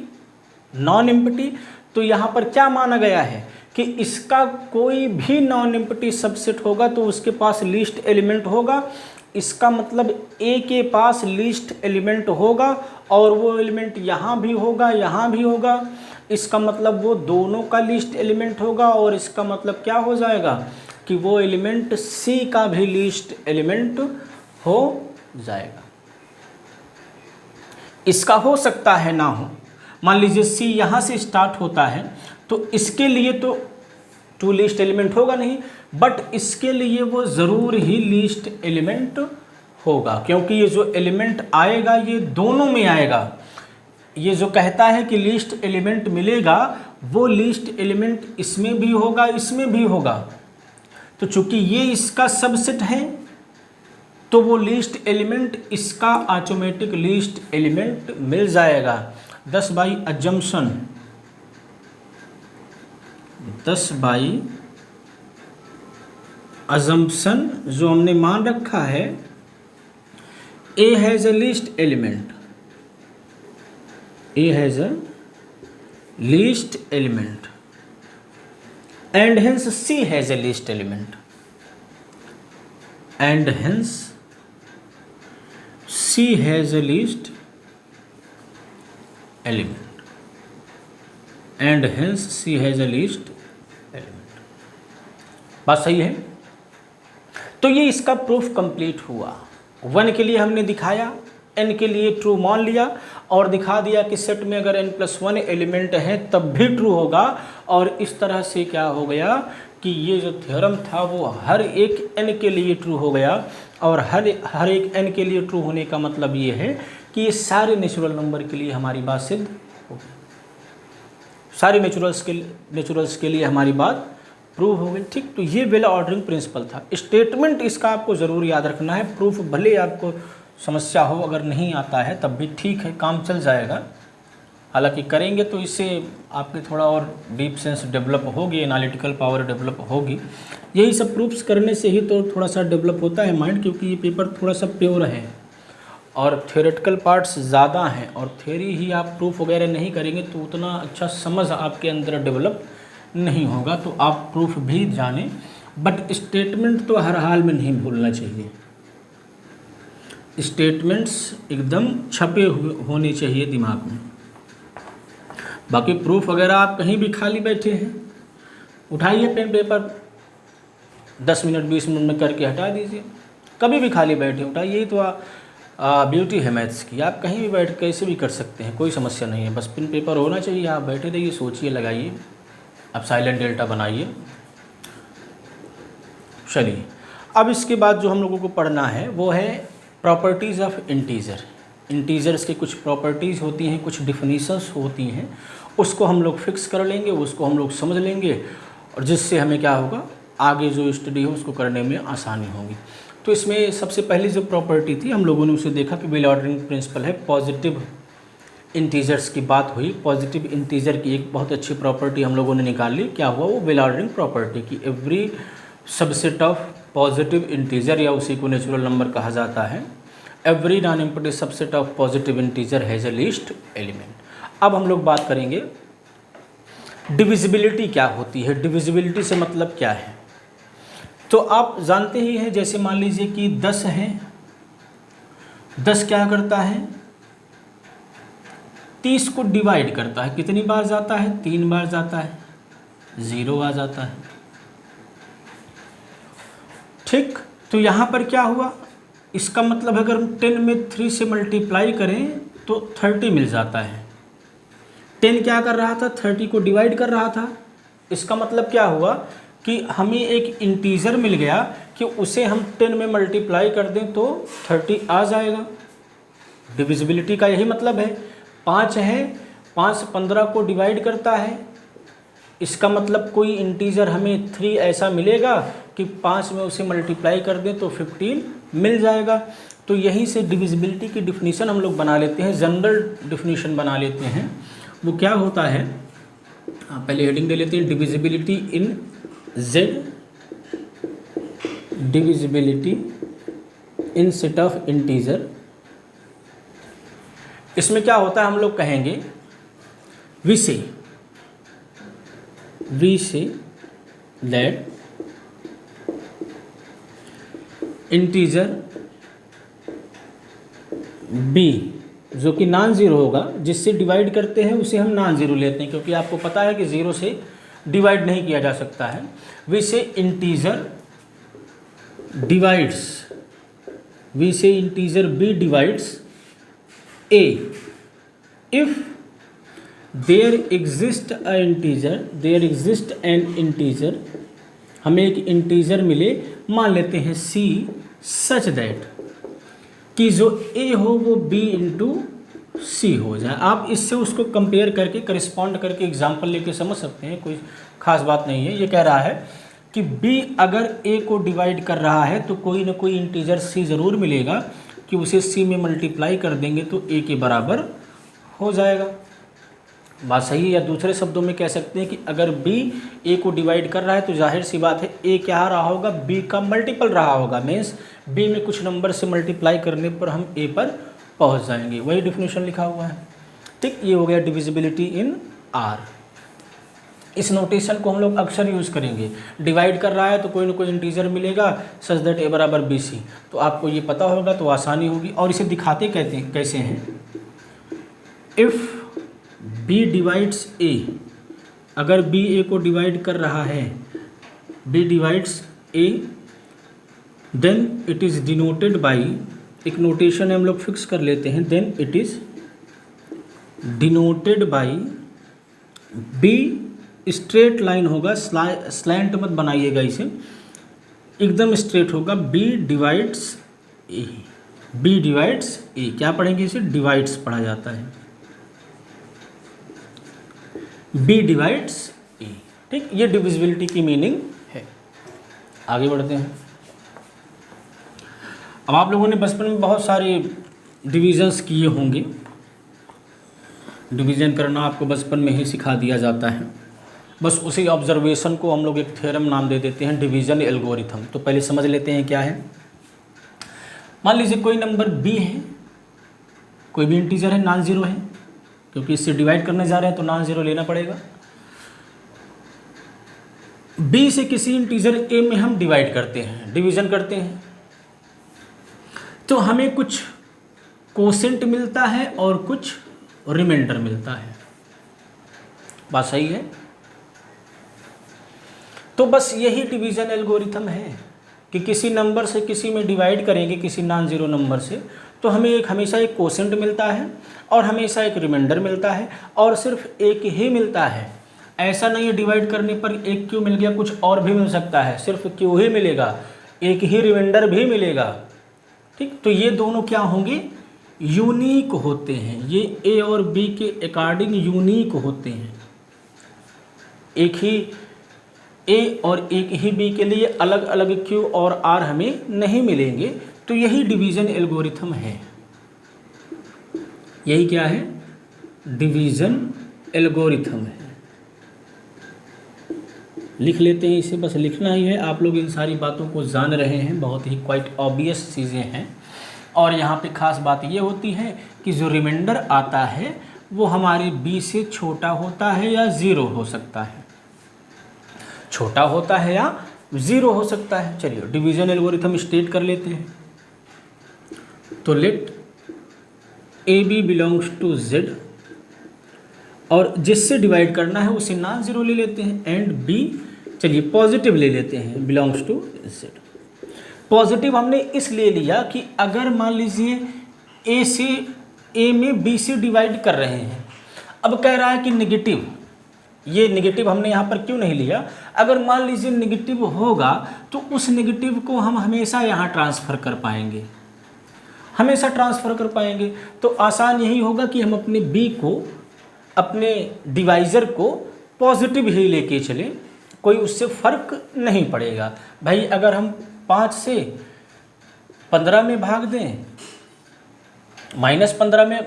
तो यहाँ पर क्या माना गया है कि इसका कोई भी नॉन एम्प्टी सबसेट होगा तो उसके पास लीस्ट एलिमेंट होगा। इसका मतलब A के पास लीस्ट एलिमेंट होगा और वो एलिमेंट यहाँ भी होगा, यहाँ भी होगा। इसका मतलब वो दोनों का लीस्ट एलिमेंट होगा, और इसका मतलब क्या हो जाएगा कि वो एलिमेंट C का भी लीस्ट एलिमेंट हो जाएगा। इसका हो सकता है ना हो। मान लीजिए सी यहाँ से स्टार्ट होता है तो इसके लिए तो टू लीस्ट एलिमेंट होगा नहीं, बट इसके लिए वो ज़रूर ही लीस्ट एलिमेंट होगा, क्योंकि ये जो एलिमेंट आएगा ये दोनों में आएगा। ये जो कहता है कि लीस्ट एलिमेंट मिलेगा, वो लीस्ट एलिमेंट इसमें भी होगा, इसमें भी होगा। तो चूंकि ये इसका सबसेट है तो वो लीस्ट एलिमेंट इसका ऑटोमेटिक लीस्ट एलिमेंट मिल जाएगा। 10 बाई अजम्पशन, 10 बाई अजम्पशन जो हमने मान रखा है, A has a least element, A has a least element and hence C has a least element, and hence C has a least element, and hence C has a least element। बात सही है? तो ये इसका proof complete हुआ। 1 के लिए हमने दिखाया, n के लिए ट्रू मान लिया और दिखा दिया कि सेट में अगर n+1 एलिमेंट है तब भी ट्रू होगा। और इस तरह से क्या हो गया कि ये जो थ्योरम था वो हर एक n के लिए ट्रू हो गया। और हर एक n के लिए ट्रू होने का मतलब ये है कि ये सारे नेचुरल नंबर के लिए हमारी बात सिद्ध हो गई, सारे नेचुरल्स के लिए हमारी बात प्रूव हो गई। ठीक, तो ये वेल ऑर्डरिंग प्रिंसिपल था। स्टेटमेंट इसका आपको ज़रूर याद रखना है। प्रूफ भले आपको समस्या हो, अगर नहीं आता है तब भी ठीक है, काम चल जाएगा। हालांकि करेंगे तो इससे आपके थोड़ा और डीप सेंस डेवलप होगी, एनालिटिकल पावर डेवलप होगी। यही सब प्रूफ्स करने से ही तो थोड़ा सा डेवलप होता है माइंड, क्योंकि ये पेपर थोड़ा सा प्योर है और थ्योरेटिकल पार्ट्स ज़्यादा हैं। और थ्योरी ही आप प्रूफ वगैरह नहीं करेंगे तो उतना अच्छा समझ आपके अंदर डेवलप नहीं होगा। तो आप प्रूफ भी जानें, बट स्टेटमेंट तो हर हाल में नहीं भूलना चाहिए। स्टेटमेंट्स एकदम छपे हुए होने चाहिए दिमाग में। बाकी प्रूफ वगैरह आप कहीं भी खाली बैठे हैं, उठाइए पेन पेपर, 10 मिनट 20 मिनट में करके हटा दीजिए। कभी भी खाली बैठे उठाइए, यही तो ब्यूटी है मैथ्स की। आप कहीं भी बैठ कैसे भी कर सकते हैं, कोई समस्या नहीं है। बस पेन पेपर होना चाहिए, आप बैठे रहिए, सोचिए, लगाइए, आप साइलेंट डेल्टा बनाइए। चलिए, अब इसके बाद जो हम लोगों को पढ़ना है वो है प्रॉपर्टीज़ ऑफ इंटीजर। इंटीजर्स की कुछ प्रॉपर्टीज़ होती हैं, कुछ डिफिनीशंस होती हैं, उसको हम लोग फिक्स कर लेंगे, उसको हम लोग समझ लेंगे, और जिससे हमें क्या होगा, आगे जो स्टडी हो उसको करने में आसानी होगी। तो इसमें सबसे पहली जो प्रॉपर्टी थी हम लोगों ने उसे देखा कि वेल ऑर्डरिंग प्रिंसिपल है। पॉजिटिव इंटीजर्स की बात हुई। पॉजिटिव इंटीजर की एक बहुत अच्छी प्रॉपर्टी हम लोगों ने निकाल ली। क्या हुआ? वो वेल ऑर्डरिंग प्रॉपर्टी की every subset of positive integer, या उसी को नेचुरल नंबर कहा जाता है, every non empty subset of positive integer has a least element. अब हम लोग बात करेंगे डिविजिबिलिटी क्या होती है। डिविजिबिलिटी से मतलब क्या है? तो आप जानते ही हैं, जैसे मान लीजिए कि 10 है, 10 क्या करता है? 30 को डिवाइड करता है। कितनी बार जाता है? 3 बार जाता है, 0 आ जाता है। ठीक, तो यहाँ पर क्या हुआ? इसका मतलब अगर हम 10 में 3 से मल्टीप्लाई करें तो 30 मिल जाता है। 10 क्या कर रहा था? 30 को डिवाइड कर रहा था। इसका मतलब क्या हुआ कि हमें एक इंटीजर मिल गया कि उसे हम 10 में मल्टीप्लाई कर दें तो 30 आ जाएगा। डिविजिबिलिटी का यही मतलब है। 5 है, 5 15 को डिवाइड करता है। इसका मतलब कोई इंटीजर हमें 3 ऐसा मिलेगा कि 5 में उसे मल्टीप्लाई कर दें तो 15 मिल जाएगा। तो यहीं से डिविजिबिलिटी की डिफिनीशन हम लोग बना लेते हैं, जनरल डिफिनीशन बना लेते हैं। वो क्या होता है, पहले हेडिंग दे लेते हैं, divisibility in Z, divisibility in set of integer. इसमें क्या होता है, हम लोग कहेंगे we say that integer B जो कि नॉन ज़ीरो होगा, जिससे डिवाइड करते हैं उसे हम नॉन ज़ीरो लेते हैं, क्योंकि आपको पता है कि ज़ीरो से डिवाइड नहीं किया जा सकता है। We say integer divides, we say integer B divides A if there exist an integer, हमें एक इंटीजर मिले, मान लेते हैं c, सच दैट कि जो a हो वो b इंटू सी हो जाए। आप इससे उसको कंपेयर करके करिस्पॉन्ड करके एग्जाम्पल लेके समझ सकते हैं, कोई खास बात नहीं है। ये कह रहा है कि b अगर a को डिवाइड कर रहा है तो कोई ना कोई इंटीजर c ज़रूर मिलेगा कि उसे c में मल्टीप्लाई कर देंगे तो a के बराबर हो जाएगा। बात सही है। या दूसरे शब्दों में कह सकते हैं कि अगर b a को डिवाइड कर रहा है तो जाहिर सी बात है a क्या रहा होगा, b का मल्टीपल रहा होगा। मीन्स b में कुछ नंबर से मल्टीप्लाई करने पर हम a पर पहुंच जाएंगे। वही डिफिनेशन लिखा हुआ है। ठीक, ये हो गया डिविजिबिलिटी इन r। इस नोटेशन को हम लोग अक्सर यूज़ करेंगे। डिवाइड कर रहा है तो कोई ना कोई इंटीजर मिलेगा सच दैट a बराबर bc, तो आपको ये पता होगा तो आसानी होगी। और इसे दिखाते कैसे हैं, इफ़ b डिवाइड्स a, अगर b a को डिवाइड कर रहा है, b divides a, then it is denoted by, एक नोटेशन हम लोग फिक्स कर लेते हैं, then it is denoted by, b straight line होगा, स्लैंट मत बनाइएगा इसे, एकदम स्ट्रेट होगा, b divides a, b divides a, क्या पढ़ेंगे इसे, डिवाइड्स पढ़ा जाता है, b डिवाइड्स a। ठीक, ये डिविजिबिलिटी की मीनिंग है। आगे बढ़ते हैं। अब आप लोगों ने बचपन में बहुत सारे डिविजन्स किए होंगे। डिवीज़न करना आपको बचपन में ही सिखा दिया जाता है। बस उसी ऑब्जर्वेशन को हम लोग एक थ्योरम नाम दे देते हैं, डिवीज़न एल्गोरिथम। तो पहले समझ लेते हैं क्या है। मान लीजिए कोई नंबर b है, कोई भी इंटीजर है, नॉन ज़ीरो है, क्योंकि इससे डिवाइड करने जा रहे हैं तो नॉन ज़ीरो लेना पड़ेगा। b से किसी इंटीजर a में हम डिवाइड करते हैं, डिवीज़न करते हैं, तो हमें कुछ कोसेंट मिलता है और कुछ रिमाइंडर मिलता है। बात सही है। तो बस यही डिवीज़न एल्गोरिथम है कि किसी नंबर से किसी में डिवाइड करेंगे, किसी नॉन ज़ीरो नंबर से, तो हमें हमेशा एक कोसेंट मिलता है और हमेशा एक रिमाइंडर मिलता है, और सिर्फ एक ही मिलता है। ऐसा नहीं है डिवाइड करने पर एक क्यू मिल गया, कुछ और भी मिल सकता है, सिर्फ क्यू ही मिलेगा, एक ही रिमाइंडर भी मिलेगा। ठीक, तो ये दोनों क्या होंगे, यूनिक होते हैं। ये ए और बी के अकॉर्डिंग यूनिक होते हैं। एक ही ए और एक ही बी के लिए अलग अलग क्यू और आर हमें नहीं मिलेंगे। तो यही डिवीज़न एल्गोरिथम है। यही क्या है, डिवीज़न एल्गोरिथम है। लिख लेते हैं इसे, बस लिखना ही है। आप लोग इन सारी बातों को जान रहे हैं, बहुत ही क्वाइट ऑब्वियस चीज़ें हैं। और यहाँ पे ख़ास बात ये होती है कि जो रिमाइंडर आता है वो हमारे b से छोटा होता है या ज़ीरो हो सकता है, छोटा होता है या ज़ीरो हो सकता है। चलिए डिवीज़न एल्गोरिथम स्टेट कर लेते हैं। तो let A B belongs to z, और जिससे डिवाइड करना है उसे नॉन ज़ीरो ले लेते हैं, एंड b, चलिए पॉजिटिव ले लेते हैं, बिलोंग्स टू z। पॉजिटिव हमने इसलिए लिया कि अगर मान लीजिए ए में बी से डिवाइड कर रहे हैं, अब कह रहा है कि नेगेटिव, ये नेगेटिव हमने यहाँ पर क्यों नहीं लिया, अगर मान लीजिए नेगेटिव होगा तो उस नेगेटिव को हम हमेशा यहाँ ट्रांसफ़र कर पाएंगे, हमेशा ट्रांसफ़र कर पाएंगे। तो आसान यही होगा कि हम अपने बी को, अपने डिवाइज़र को पॉजिटिव ही लेके चलें, कोई उससे फ़र्क नहीं पड़ेगा। भाई अगर हम 5 से 15 में भाग दें, -15 में,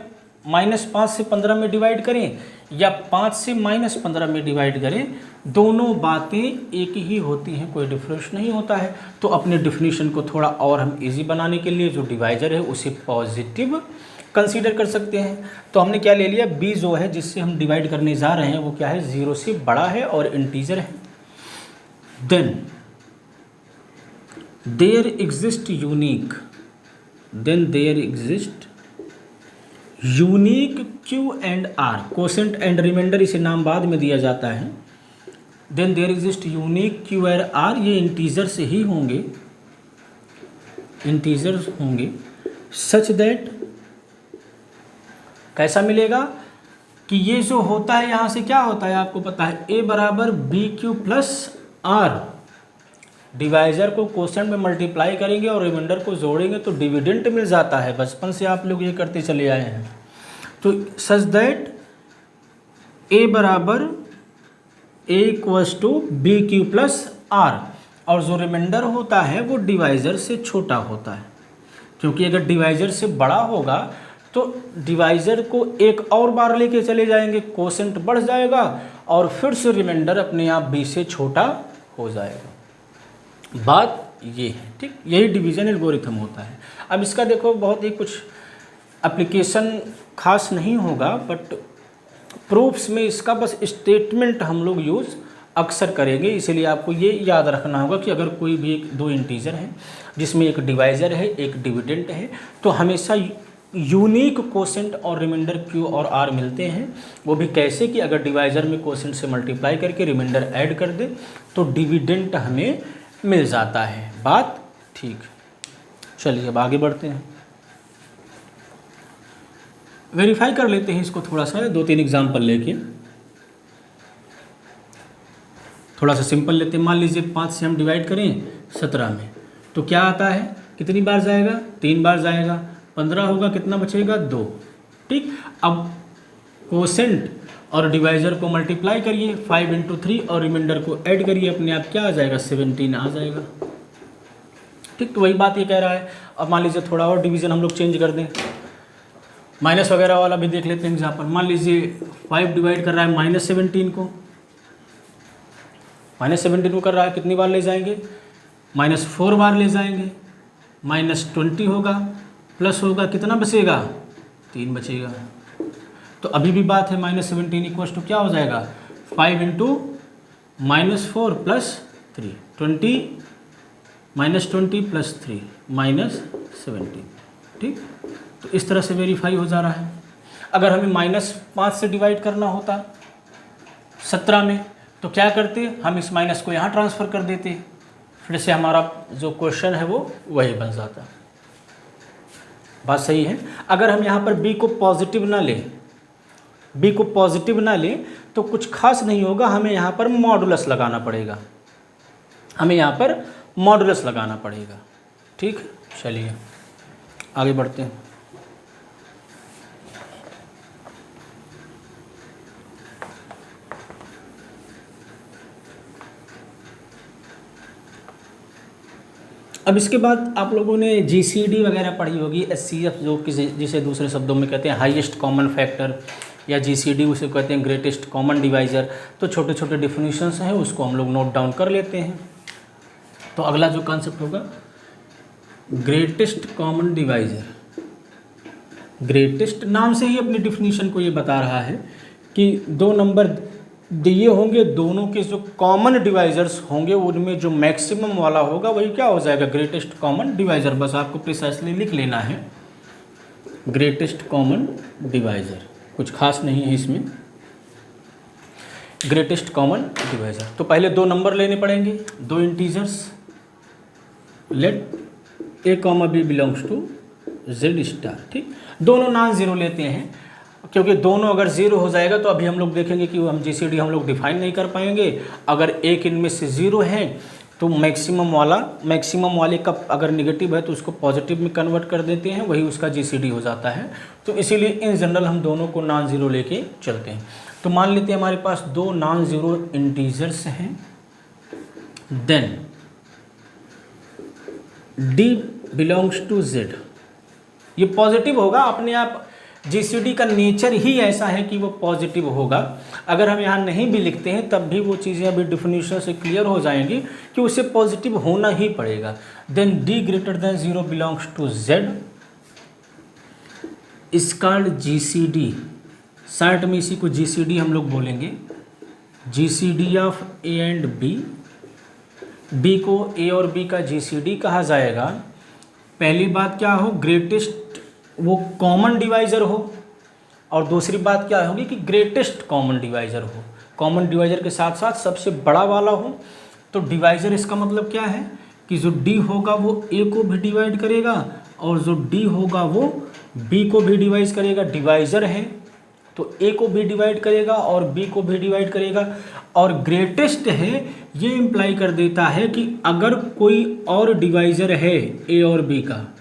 -5 से 15 में डिवाइड करें, या 5 से -15 में डिवाइड करें, दोनों बातें एक ही होती हैं, कोई डिफरेंस नहीं होता है। तो अपने डिफिनीशन को थोड़ा और हम इजी बनाने के लिए जो डिवाइजर है उसे पॉजिटिव कंसीडर कर सकते हैं। तो हमने क्या ले लिया, b जो है जिससे हम डिवाइड करने जा रहे हैं वो क्या है, 0 से बड़ा है और इंटीजर है। Then there exist unique, then there exist unique Q and R, quotient and remainder इसे नाम बाद में दिया जाता है। Then there exist unique Q and R, ये इंटीजर से ही होंगे, इंटीजर्स होंगे, सच दैट कैसा मिलेगा, कि ये जो होता है यहाँ से क्या होता है आपको पता है, a बराबर B Q plus R, divisor को क्वोशेंट में मल्टीप्लाई करेंगे और रिमाइंडर को जोड़ेंगे तो डिविडेंड मिल जाता है। बचपन से आप लोग ये करते चले आए हैं। तो सच दैट a बराबर a equals to B Q plus R, और जो रिमाइंडर होता है वो डिवाइजर से छोटा होता है, क्योंकि अगर डिवाइजर से बड़ा होगा तो डिवाइजर को एक और बार लेके चले जाएंगे, क्वोशेंट बढ़ जाएगा और फिर से रिमाइंडर अपने आप b से छोटा हो जाएगा। बात ये है, ठीक, यही डिवीज़न एल्गोरिथम होता है। अब इसका देखो बहुत ही कुछ एप्लीकेशन खास नहीं होगा, बट प्रूफ्स में इसका बस स्टेटमेंट हम लोग यूज़ अक्सर करेंगे, इसीलिए आपको ये याद रखना होगा कि अगर कोई भी एक दो इंटीजर है जिसमें एक डिवाइजर है एक डिविडेंड है, तो हमेशा यूनिक क्वोशेंट और रिमाइंडर क्यू और आर मिलते हैं। वो भी कैसे कि अगर डिवाइजर में क्वोशेंट से मल्टीप्लाई करके रिमाइंडर ऐड कर दे तो डिविडेंड हमें मिल जाता है। बात ठीक। चलिए अब आगे बढ़ते हैं, वेरीफाई कर लेते हैं इसको थोड़ा सा, 2-3 एग्जाम्पल लेके। थोड़ा सा सिंपल लेते हैं। मान लीजिए 5 से हम डिवाइड करें 17 में, तो क्या आता है, कितनी बार जाएगा, 3 बार जाएगा, 15 होगा, कितना बचेगा, 2। ठीक, अब क्वोशेंट और डिवाइजर को मल्टीप्लाई करिए 5 × 3 और रिमाइंडर को ऐड करिए, अपने आप क्या आ जाएगा, 17 आ जाएगा। ठीक, तो वही बात ये कह रहा है। अब मान लीजिए थोड़ा और डिवीज़न हम लोग चेंज कर दें, माइनस वगैरह वाला भी देख लेते हैं एग्जाम्पल। मान लीजिए 5 डिवाइड कर रहा है -17 को, -17 को कर रहा है, कितनी बार ले जाएंगे, -4 बार ले जाएंगे, -20 होगा, प्लस होगा, कितना बचेगा, 3 बचेगा। तो अभी भी बात है -17 इक्वल्स टू क्या हो जाएगा, 5 × -4 + 3, 20 -20 + 3 -17। ठीक, तो इस तरह से वेरीफाई हो जा रहा है। अगर हमें -5 से डिवाइड करना होता 17 में, तो क्या करते, हम इस माइनस को यहाँ ट्रांसफ़र कर देते, फिर से हमारा जो क्वेश्चन है वो वही बन जाता। बात सही है। अगर हम यहाँ पर b को पॉजिटिव ना लें, तो कुछ खास नहीं होगा, हमें यहाँ पर मॉडुलस लगाना पड़ेगा। ठीक, चलिए आगे बढ़ते हैं। अब इसके बाद आप लोगों ने GCD वगैरह पढ़ी होगी, SCF जो कि जिसे दूसरे शब्दों में कहते हैं हाईएस्ट कॉमन फैक्टर, या GCD उसे कहते हैं ग्रेटेस्ट कॉमन डिवाइज़र। तो छोटे छोटे डिफिनीशंस हैं, उसको हम लोग नोट डाउन कर लेते हैं। तो अगला जो कॉन्सेप्ट होगा, ग्रेटेस्ट कॉमन डिवाइज़र। ग्रेटेस्ट नाम से ही अपनी डिफिनीशन को ये बता रहा है कि दो नंबर दिए होंगे, दोनों के जो कॉमन डिवाइजर्स होंगे उनमें जो मैक्सिमम वाला होगा वही क्या हो जाएगा, ग्रेटेस्ट कॉमन डिवाइज़र। बस आपको प्रिसाइसली लिख लेना है, ग्रेटेस्ट कॉमन डिवाइज़र, कुछ खास नहीं है इसमें, ग्रेटेस्ट कॉमन डिवाइज़र। तो पहले 2 नंबर लेने पड़ेंगे, 2 integers, let a, b belongs to z*। ठीक, दोनों नॉन ज़ीरो लेते हैं, क्योंकि दोनों अगर ज़ीरो हो जाएगा तो अभी हम लोग देखेंगे कि हम GCD हम लोग डिफाइन नहीं कर पाएंगे। अगर एक इनमें से ज़ीरो है तो मैक्सिमम वाले का अगर निगेटिव है तो उसको पॉजिटिव में कन्वर्ट कर देते हैं, वही उसका GCD हो जाता है। तो इसीलिए इन जनरल हम दोनों को नॉन ज़ीरो लेके चलते हैं। तो मान लेते हैं हमारे पास 2 नॉन ज़ीरो इंटीजर्स हैं, then d belongs to z। ये पॉजिटिव होगा अपने आप, GCD का नेचर ही ऐसा है कि वो पॉजिटिव होगा। अगर हम यहाँ नहीं भी लिखते हैं तब भी वो चीज़ें अभी डिफिनीशन से क्लियर हो जाएंगी कि उसे पॉजिटिव होना ही पड़ेगा। Then d > 0 belongs to z is called GCD। Short में इसी को GCD हम लोग बोलेंगे, GCD of a and b। b को a और b का GCD कहा जाएगा। पहली बात क्या हो, ग्रेटेस्ट वो कॉमन डिवाइज़र हो, और दूसरी बात क्या होगी कि ग्रेटेस्ट कॉमन डिवाइज़र हो। कॉमन डिवाइज़र के साथ साथ सबसे बड़ा वाला हो। तो डिवाइज़र इसका मतलब क्या है कि जो d होगा वो a को भी डिवाइड करेगा और जो d होगा वो b को भी डिवाइड करेगा। डिवाइज़र है तो तो ए को भी डिवाइड करेगा और बी को भी डिवाइड करेगा। और ग्रेटेस्ट है ये इम्प्लाई कर देता है कि अगर कोई और डिवाइज़र है ए और बी का,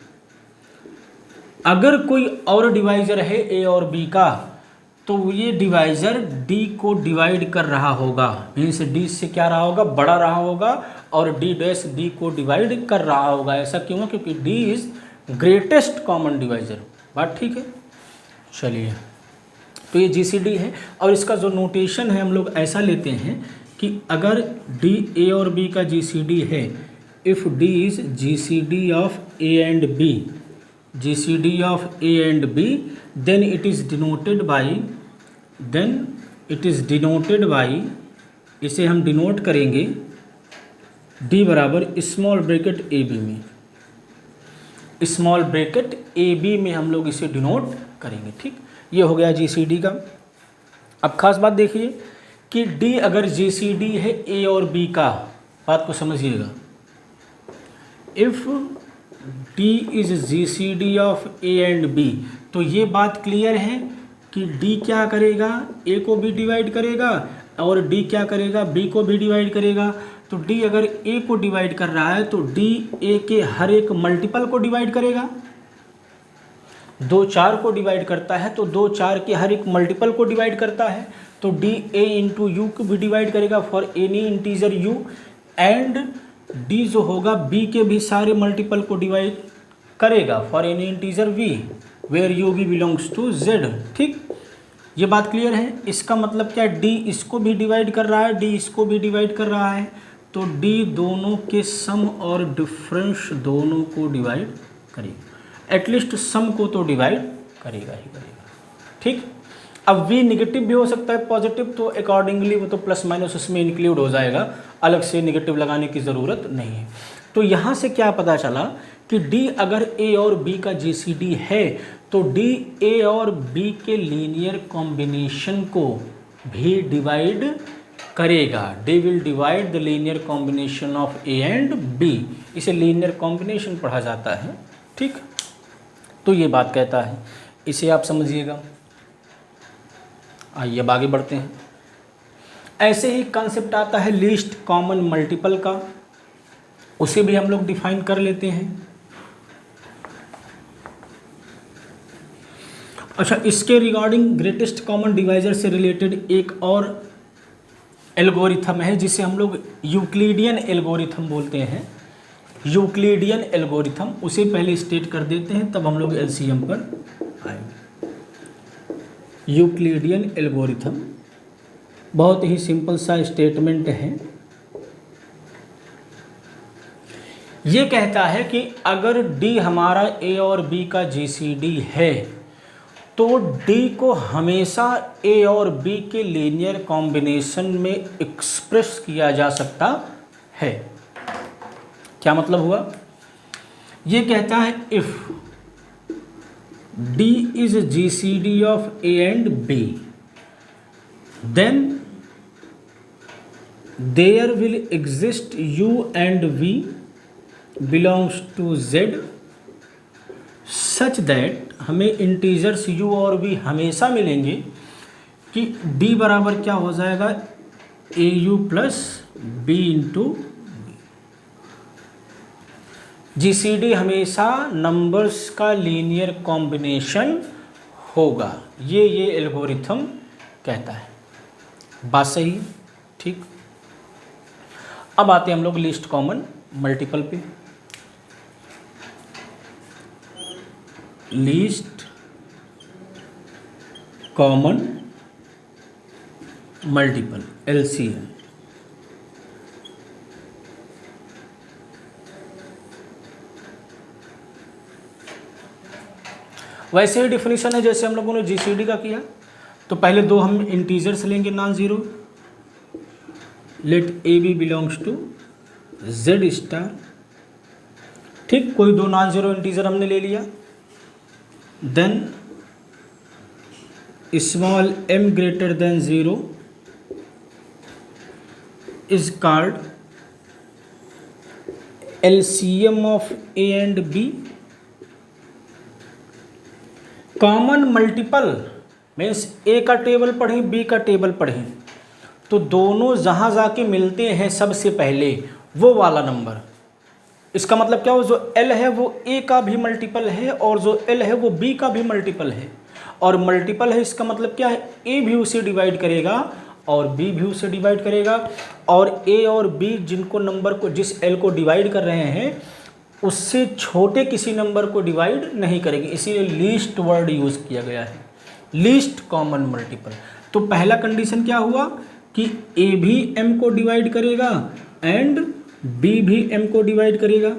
अगर कोई और डिवाइज़र है ए और बी का, तो ये डिवाइज़र डी को डिवाइड कर रहा होगा। मीन्स डी से क्या रहा होगा, बड़ा रहा होगा, और डी डैश डी को डिवाइड कर रहा होगा। ऐसा क्यों? क्योंकि D is greatest common divisor. बात ठीक है। चलिए, तो ये जीसीडी है, और इसका जो नोटेशन है हम लोग ऐसा लेते हैं कि अगर डी ए और बी का जीसीडी है, if D is GCD of A and B, GCD of A and B, then it is denoted by, इसे हम डिनोट करेंगे D बराबर स्मॉल ब्रैकेट ए बी में, स्मॉल ब्रैकेट ए बी में हम लोग इसे डिनोट करेंगे। ठीक, ये हो गया GCD का। अब खास बात देखिए कि D अगर GCD है A और B का, बात को समझिएगा, if D is GCD of A and B, तो ये बात क्लियर है कि D क्या करेगा, A को भी डिवाइड करेगा, और D क्या करेगा, B को भी डिवाइड करेगा। तो D अगर A को डिवाइड कर रहा है तो D A के हर एक मल्टीपल को डिवाइड करेगा। 2 4 को डिवाइड करता है तो 2 4 के हर एक मल्टीपल को डिवाइड करता है। तो D A इंटू यू को भी डिवाइड करेगा for any integer u, and D जो होगा B के भी सारे मल्टीपल को डिवाइड करेगा for any integer v, where u भी बिलोंग्स टू z। ठीक, ये बात क्लियर है। इसका मतलब क्या, D इसको भी डिवाइड कर रहा है, D इसको भी डिवाइड कर रहा है, तो D दोनों के सम और डिफरेंस दोनों को डिवाइड करेगा, एटलीस्ट सम को तो डिवाइड करेगा ही करेगा। ठीक, अब v नेगेटिव भी हो सकता है, पॉजिटिव, तो अकॉर्डिंगली वो तो प्लस माइनस उसमें इंक्लूड हो जाएगा, अलग से नेगेटिव लगाने की ज़रूरत नहीं है। तो यहाँ से क्या पता चला कि D अगर A और B का GCD है तो D A और B के लीनियर कॉम्बिनेशन को भी डिवाइड करेगा। D will divide the linear combination of A and B, इसे लीनियर कॉम्बिनेशन पढ़ा जाता है। ठीक, तो ये बात कहता है, इसे आप समझिएगा। आइए अब आगे बढ़ते हैं। ऐसे ही कंसेप्ट आता है लीस्ट कॉमन मल्टीपल का, उसे भी हम लोग डिफाइन कर लेते हैं। अच्छा, इसके रिगार्डिंग ग्रेटेस्ट कॉमन डिवाइजर से रिलेटेड एक और एल्गोरिथम है जिसे हम लोग यूक्लिडियन एल्गोरिथम बोलते हैं। यूक्लिडियन एल्गोरिथम, उसे पहले स्टेट कर देते हैं, तब हम लोग एलसीएम पर आएंगे। यूक्लिडियन एल्गोरिथम बहुत ही सिंपल सा स्टेटमेंट है। ये कहता है कि अगर D हमारा A और B का GCD है तो D को हमेशा A और B के लीनियर कॉम्बिनेशन में एक्सप्रेस किया जा सकता है। क्या मतलब हुआ? ये कहता है if D is GCD of A and B, then there will exist U and V belongs to Z such that, हमें इंटीजर्स U और V हमेशा मिलेंगे कि D बराबर क्या हो जाएगा, AU plus B into GCD हमेशा नंबर्स का लीनियर कॉम्बिनेशन होगा। ये एल्गोरिथम कहता है। बात सही है? ठीक, अब आते हैं हम लोग लिस्ट कॉमन मल्टीपल पे। Least common multiple LCM। वैसे ही डिफिनीशन है जैसे हम लोगों ने GCD का किया। तो पहले दो हम इंटीजर्स लेंगे non zero, let AB belongs to Z star. ठीक, कोई दो नॉन ज़ीरो इंटीजर हमने ले लिया, then small m greater than 0 is called LCM of A and B। Common multiple means A का टेबल पढ़ें, बी का टेबल पढ़ें, तो दोनों जहाँ जाके मिलते हैं सबसे पहले वो वाला नंबर, इसका मतलब क्या हो, जो एल है वो ए का भी मल्टीपल है और जो एल है वो बी का भी मल्टीपल है, और मल्टीपल है इसका मतलब क्या है, ए भी उसे डिवाइड करेगा और बी भी उसे डिवाइड करेगा, और ए और बी जिनको नंबर को, जिस एल को डिवाइड कर रहे हैं उससे छोटे किसी नंबर को डिवाइड नहीं करेंगे, इसीलिए लीस्ट वर्ड यूज़ किया गया है, लीस्ट कॉमन मल्टीपल। तो पहला कंडीशन क्या हुआ कि ए भी एम को डिवाइड करेगा एंड बी भी एम को डिवाइड करेगा,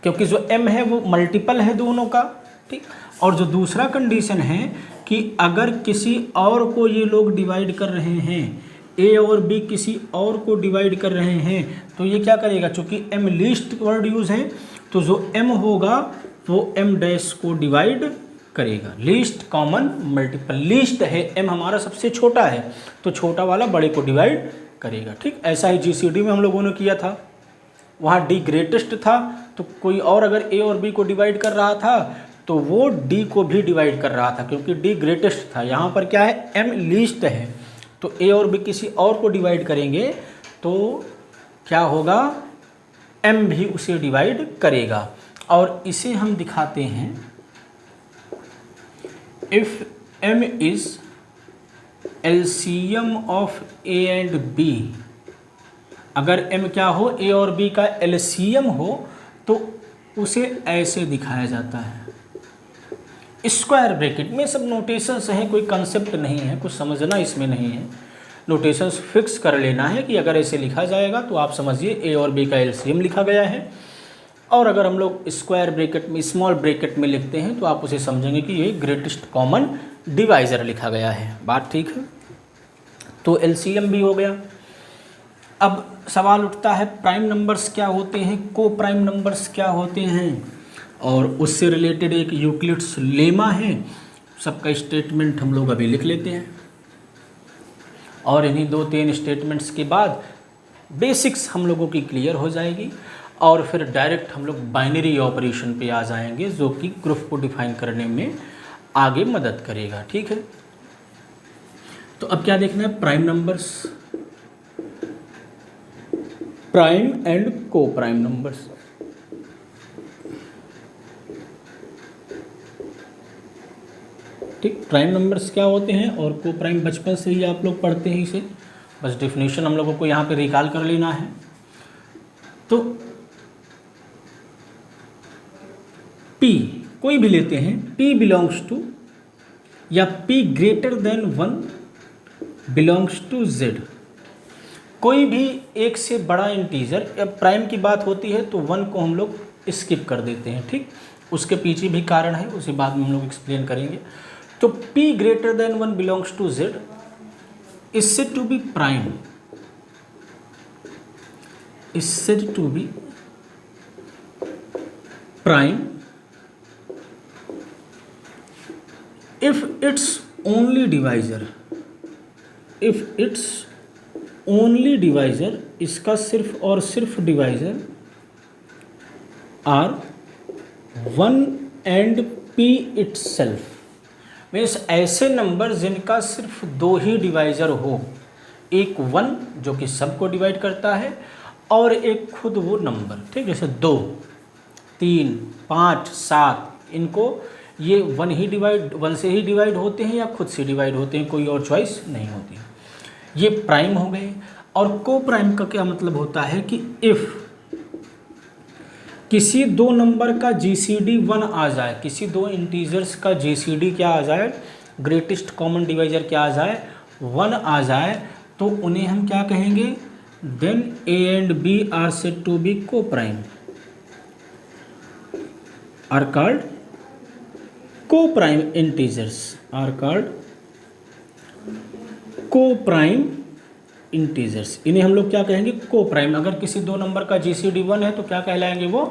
क्योंकि जो एम है वो मल्टीपल है दोनों का, ठीक। और जो दूसरा कंडीशन है कि अगर किसी और को ये लोग डिवाइड कर रहे हैं, ए और बी किसी और को डिवाइड कर रहे हैं, तो ये क्या करेगा, चूँकि एम लीस्ट वर्ड यूज़ है तो जो एम होगा वो एम डैश को डिवाइड करेगा, लीस्ट कॉमन मल्टीपल, लीस्ट है एम हमारा सबसे छोटा है तो छोटा वाला बड़े को डिवाइड करेगा, ठीक। ऐसा ही जीसीडी में हम लोगों ने किया था, वहाँ डी ग्रेटेस्ट था तो कोई और अगर ए और बी को डिवाइड कर रहा था तो वो डी को भी डिवाइड कर रहा था क्योंकि डी ग्रेटेस्ट था। यहाँ पर क्या है, एम लीस्ट है तो ए और बी किसी और को डिवाइड करेंगे तो क्या होगा, एम भी उसे डिवाइड करेगा। और इसे हम दिखाते हैं, if M is LCM of A and B, अगर m क्या हो, a और b का एलसीएम हो तो उसे ऐसे दिखाया जाता है, स्क्वायर ब्रैकेट में। सब नोटेशंस हैं, कोई कंसेप्ट नहीं है, कुछ समझना इसमें नहीं है, नोटेशंस फिक्स कर लेना है कि अगर ऐसे लिखा जाएगा तो आप समझिए a और b का एलसीएम लिखा गया है, और अगर हम लोग स्क्वायर ब्रैकेट में, स्मॉल ब्रैकेट में लिखते हैं तो आप उसे समझेंगे कि ये ग्रेटेस्ट कॉमन डिवाइज़र लिखा गया है। बात ठीक है, तो एलसीएम भी हो गया। अब सवाल उठता है प्राइम नंबर्स क्या होते हैं, को प्राइम नंबर्स क्या होते हैं, और उससे रिलेटेड एक यूक्लिड्स लेमा है, सबका स्टेटमेंट हम लोग अभी लिख लेते हैं, और इन्हीं 2-3 स्टेटमेंट्स के बाद बेसिक्स हम लोगों की क्लियर हो जाएगी, और फिर डायरेक्ट हम लोग बाइनरी ऑपरेशन पे आ जाएंगे जो कि ग्रुप को डिफाइन करने में आगे मदद करेगा, ठीक है। तो अब क्या देखना है, प्राइम नंबर्स, प्राइम एंड को प्राइम नंबर्स। ठीक, प्राइम नंबर्स क्या होते हैं और को प्राइम बचपन से ही आप लोग पढ़ते हैं इसे, बस डेफिनेशन हम लोगों को यहाँ पे रिकॉल कर लेना है। तो P कोई भी लेते हैं, P बिलोंग्स टू या P greater than 1 belongs to Z, कोई भी एक से बड़ा इंटीजर, अब प्राइम की बात होती है तो 1 को हम लोग स्किप कर देते हैं, ठीक। उसके पीछे भी कारण है, उसे बाद में हम लोग एक्सप्लेन करेंगे। तो P greater than 1 belongs to Z is said to be prime, is said to be prime if its only divisor, if its only divisor, इसका सिर्फ और सिर्फ divisor are 1 and P itself, means ऐसे नंबर जिनका सिर्फ 2 ही डिवाइजर हो, एक 1 जो कि सबको डिवाइड करता है और एक खुद वो नंबर, ठीक। जैसे 2, 3, 5, 7, इनको ये 1 से ही डिवाइड होते हैं या खुद से डिवाइड होते हैं, कोई और चॉइस नहीं होती, ये प्राइम हो गए। और को प्राइम का क्या मतलब होता है कि इफ़ किसी 2 नंबर का जीसीडी 1 आ जाए, किसी 2 इंटीजर्स का जीसीडी क्या आ जाए, ग्रेटेस्ट कॉमन डिवाइजर क्या आ जाए, 1 आ जाए, तो उन्हें हम क्या कहेंगे, then A and B are said to be co prime, are called co prime integers, are called co prime integers. इन्हें हम लोग क्या कहेंगे, को प्राइम। अगर किसी 2 नंबर का जीसीडी 1 है तो क्या कहलाएंगे, वो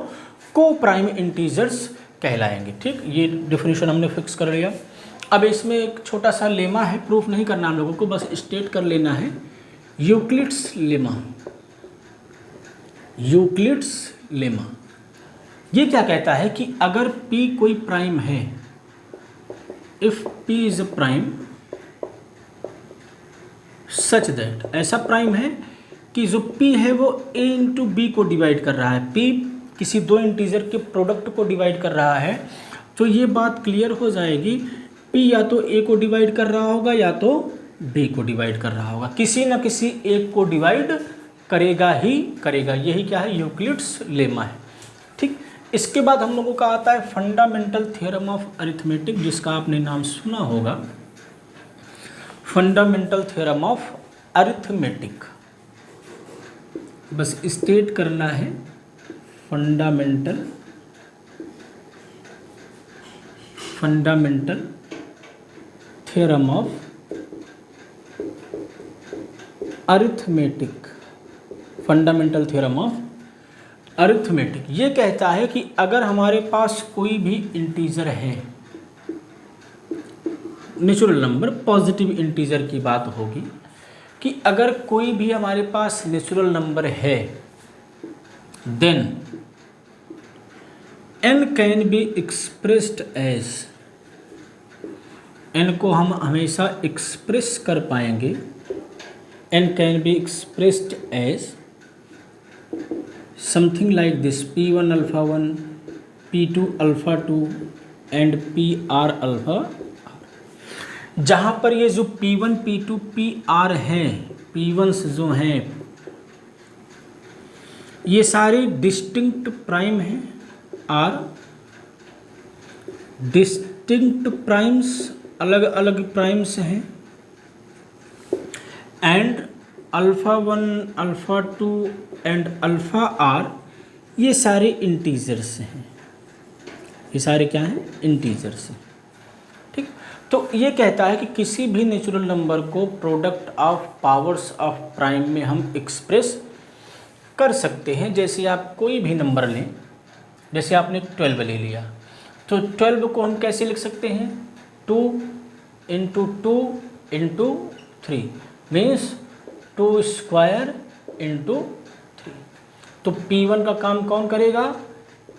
को प्राइम इंटीजर्स कहलाएंगे, ठीक। ये डेफिनेशन हमने फिक्स कर लिया। अब इसमें एक छोटा सा लेमा है, प्रूफ नहीं करना हम लोगों को, बस स्टेट कर लेना है, यूक्लिड्स लेमा, यूक्लिड्स लेमा ये क्या कहता है कि अगर P कोई प्राइम है, if P is a prime such that, ऐसा प्राइम है कि जो P है वो A इंटू बी को डिवाइड कर रहा है, P किसी दो इंटीजर के प्रोडक्ट को डिवाइड कर रहा है, तो ये बात क्लियर हो जाएगी P या तो A को डिवाइड कर रहा होगा या तो B को डिवाइड कर रहा होगा, किसी ना किसी एक को डिवाइड करेगा ही करेगा। यही क्या है, यूक्लिड्स लेमा है। ठीक, इसके बाद हम लोगों का आता है फंडामेंटल थ्योरम ऑफ अरिथमेटिक, जिसका आपने नाम सुना होगा, फंडामेंटल थ्योरम ऑफ अरिथमेटिक। बस स्टेट करना है fundamental theorem of arithmetic, fundamental theorem of arithmetic. ये कहता है कि अगर हमारे पास कोई भी इंटीजर है, नेचुरल नंबर, पॉजिटिव इंटीजर की बात होगी, कि अगर कोई भी हमारे पास नेचुरल नंबर है, then n can be expressed as, n को हम हमेशा एक्सप्रेस कर पाएंगे, n can be expressed as something like this, P1 alpha 1, P2 alpha 2 and PR alpha. जहाँ पर ये जो P1, P2, PR हैं, P1s जो हैं, ये सारे डिस्टिंक्ट प्राइम हैं, आर डिस्टिंक्ट प्राइम्स, अलग अलग प्राइम्स हैं, and alpha 1, alpha 2 and alpha are, ये सारे इंटीजर्स हैं। ये सारे क्या हैं, इंटीजर्स हैं। ठीक, तो ये कहता है कि किसी भी नेचुरल नंबर को product of powers of prime में हम एक्सप्रेस कर सकते हैं। जैसे आप कोई भी नंबर लें, जैसे आपने 12 ले लिया, तो 12 को हम कैसे लिख सकते हैं, 2 into 2 into 3 means 2 square into 3। तो P1 का काम कौन करेगा,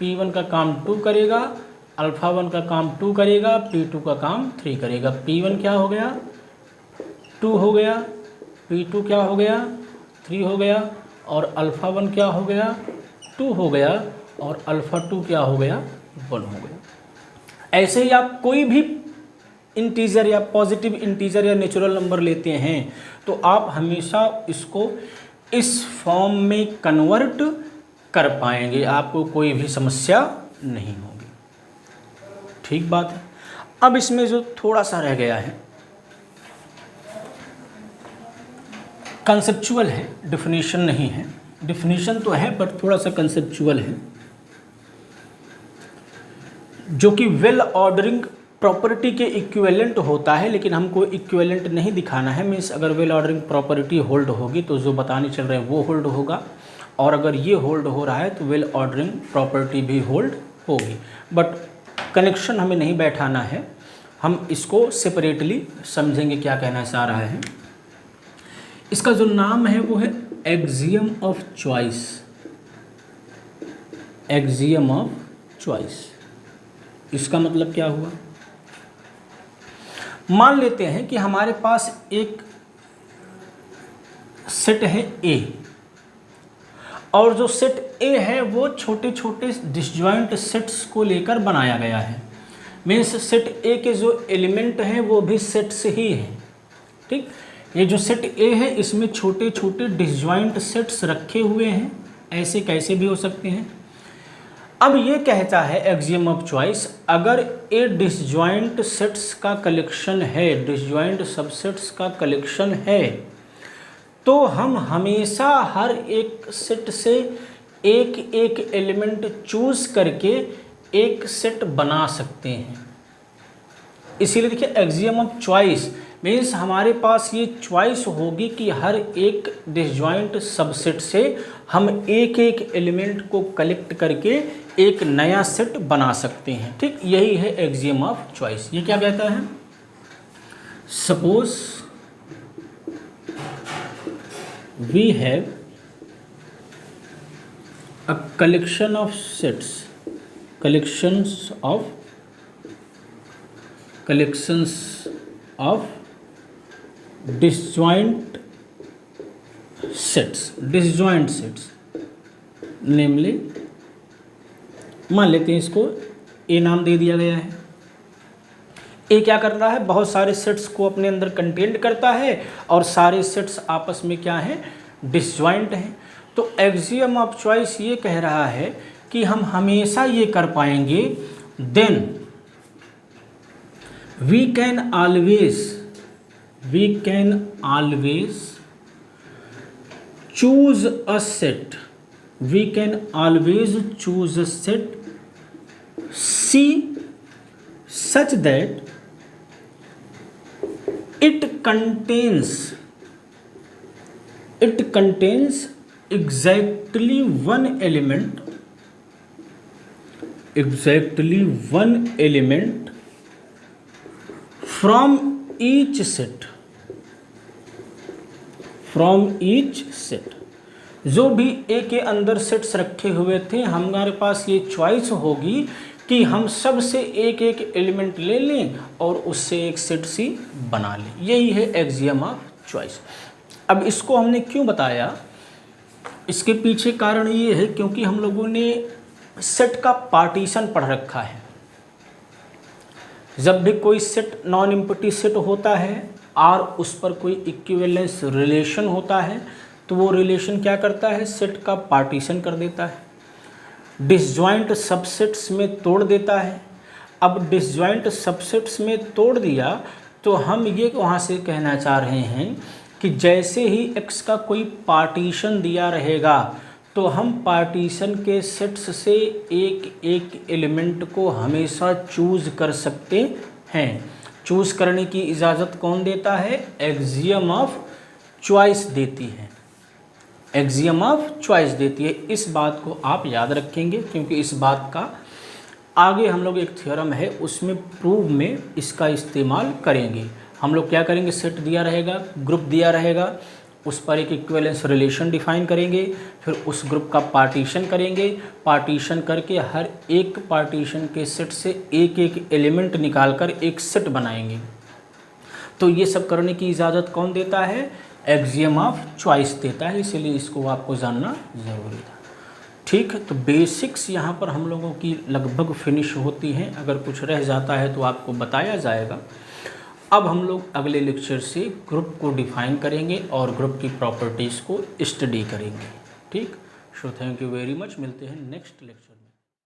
P1 का काम 2 करेगा, अल्फा 1 का काम 2 करेगा, P2 का काम 3 करेगा। P1 क्या हो गया, 2 हो गया, P2 क्या हो गया, 3 हो गया, और अल्फा 1 क्या हो गया, 2 हो गया, और अल्फा 2 क्या हो गया, 1 हो गया। ऐसे ही आप कोई भी इंटीजर या पॉजिटिव इंटीजर या नेचुरल नंबर लेते हैं, तो आप हमेशा इसको इस फॉर्म में कन्वर्ट कर पाएंगे, आपको कोई भी समस्या नहीं होगी। ठीक बात है। अब इसमें जो थोड़ा सा रह गया है, कंसेप्चुअल है, डिफिनीशन नहीं है। डिफिनीशन तो है बट थोड़ा सा कंसेप्चुअल है, जो कि वेल ऑर्डरिंग प्रॉपर्टी के इक्विवेलेंट होता है, लेकिन हमको इक्विवेलेंट नहीं दिखाना है। मीन्स अगर वेल ऑर्डरिंग प्रॉपर्टी होल्ड होगी तो जो बताने चल रहे हैं वो होल्ड होगा, और अगर ये होल्ड हो रहा है तो वेल ऑर्डरिंग प्रॉपर्टी भी होल्ड होगी। बट कनेक्शन हमें नहीं बैठाना है, हम इसको सेपरेटली समझेंगे क्या कहना चाह रहा है। इसका जो नाम है वो है axiom of choice. Axiom of choice, इसका मतलब क्या हुआ, मान लेते हैं कि हमारे पास एक सेट है A, और जो सेट A है वो छोटे छोटे डिसजॉइंट सेट्स को लेकर बनाया गया है। मीन्स सेट A के जो एलिमेंट हैं वो भी सेट से ही हैं। ठीक, ये जो सेट A है इसमें छोटे छोटे डिसजॉइंट सेट्स रखे हुए हैं, ऐसे कैसे भी हो सकते हैं। अब ये कहता है एक्सियम ऑफ चॉइस, अगर ए डिसजॉइंट सेट्स का कलेक्शन है, डिसजॉइंट सबसेट्स का कलेक्शन है, तो हम हमेशा हर एक सेट से एक एक एलिमेंट चूज करके एक सेट बना सकते हैं। इसीलिए देखिए एक्सियम ऑफ चॉइस मीन्स हमारे पास ये चॉइस होगी कि हर एक डिसजॉइंट सबसेट से हम एक एक एलिमेंट को कलेक्ट करके एक नया सेट बना सकते हैं। ठीक, यही है एक्सियम ऑफ चॉइस। ये क्या कहता है, suppose we have a collection of sets, collections of collections of disjoint sets, namely मान लेते हैं इसको ए नाम दे दिया गया है। ए क्या कर रहा है, बहुत सारे सेट्स को अपने अंदर कंटेंट करता है और सारे सेट्स आपस में क्या हैं, डिसजॉइंट हैं। तो एक्सियम ऑफ चॉइस ये कह रहा है कि हम हमेशा ये कर पाएंगे, then we can always choose a set, C such that it contains exactly one element from each set, जो भी ए के अंदर सेट्स रखे हुए थे, हमारे पास ये चॉइस होगी कि हम सब से एक एक एलिमेंट ले लें और उससे एक सेट सी बना लें। यही है एक्सियम ऑफ चॉइस। अब इसको हमने क्यों बताया, इसके पीछे कारण ये है क्योंकि हम लोगों ने सेट का पार्टीशन पढ़ रखा है। जब भी कोई सेट नॉन एम्प्टी सेट होता है और उस पर कोई इक्विवेलेंस रिलेशन होता है तो वो रिलेशन क्या करता है, सेट का पार्टीशन कर देता है, डिसजॉइंट सबसेट्स में तोड़ देता है। अब डिसजॉइंट सबसेट्स में तोड़ दिया तो हम ये वहाँ से कहना चाह रहे हैं कि जैसे ही x का कोई पार्टीशन दिया रहेगा तो हम पार्टीशन के सेट्स से एक एक एलिमेंट को हमेशा चूज़ कर सकते हैं। चूज़ करने की इजाज़त कौन देता है, एक्सियम ऑफ चॉइस देती है, एक्सियम ऑफ चॉइस देती है। इस बात को आप याद रखेंगे क्योंकि इस बात का आगे हम लोग एक थ्योरम है उसमें प्रूव में इसका इस्तेमाल करेंगे। हम लोग क्या करेंगे, सेट दिया रहेगा, ग्रुप दिया रहेगा, उस पर एक इक्विवेलेंस रिलेशन डिफाइन करेंगे, फिर उस ग्रुप का पार्टीशन करेंगे, पार्टीशन करके हर एक पार्टीशन के सेट से एक एक एलिमेंट निकालकर एक सेट बनाएंगे। तो ये सब करने की इजाज़त कौन देता है, एक्सियम ऑफ चॉइस देता है, इसीलिए इसको आपको जानना ज़रूरी था। ठीक है, तो बेसिक्स यहाँ पर हम लोगों की लगभग फिनिश होती हैं। अगर कुछ रह जाता है तो आपको बताया जाएगा। अब हम लोग अगले लेक्चर से ग्रुप को डिफाइन करेंगे और ग्रुप की प्रॉपर्टीज़ को स्टडी करेंगे। ठीक, so thank you very much, मिलते हैं नेक्स्ट लेक्चर।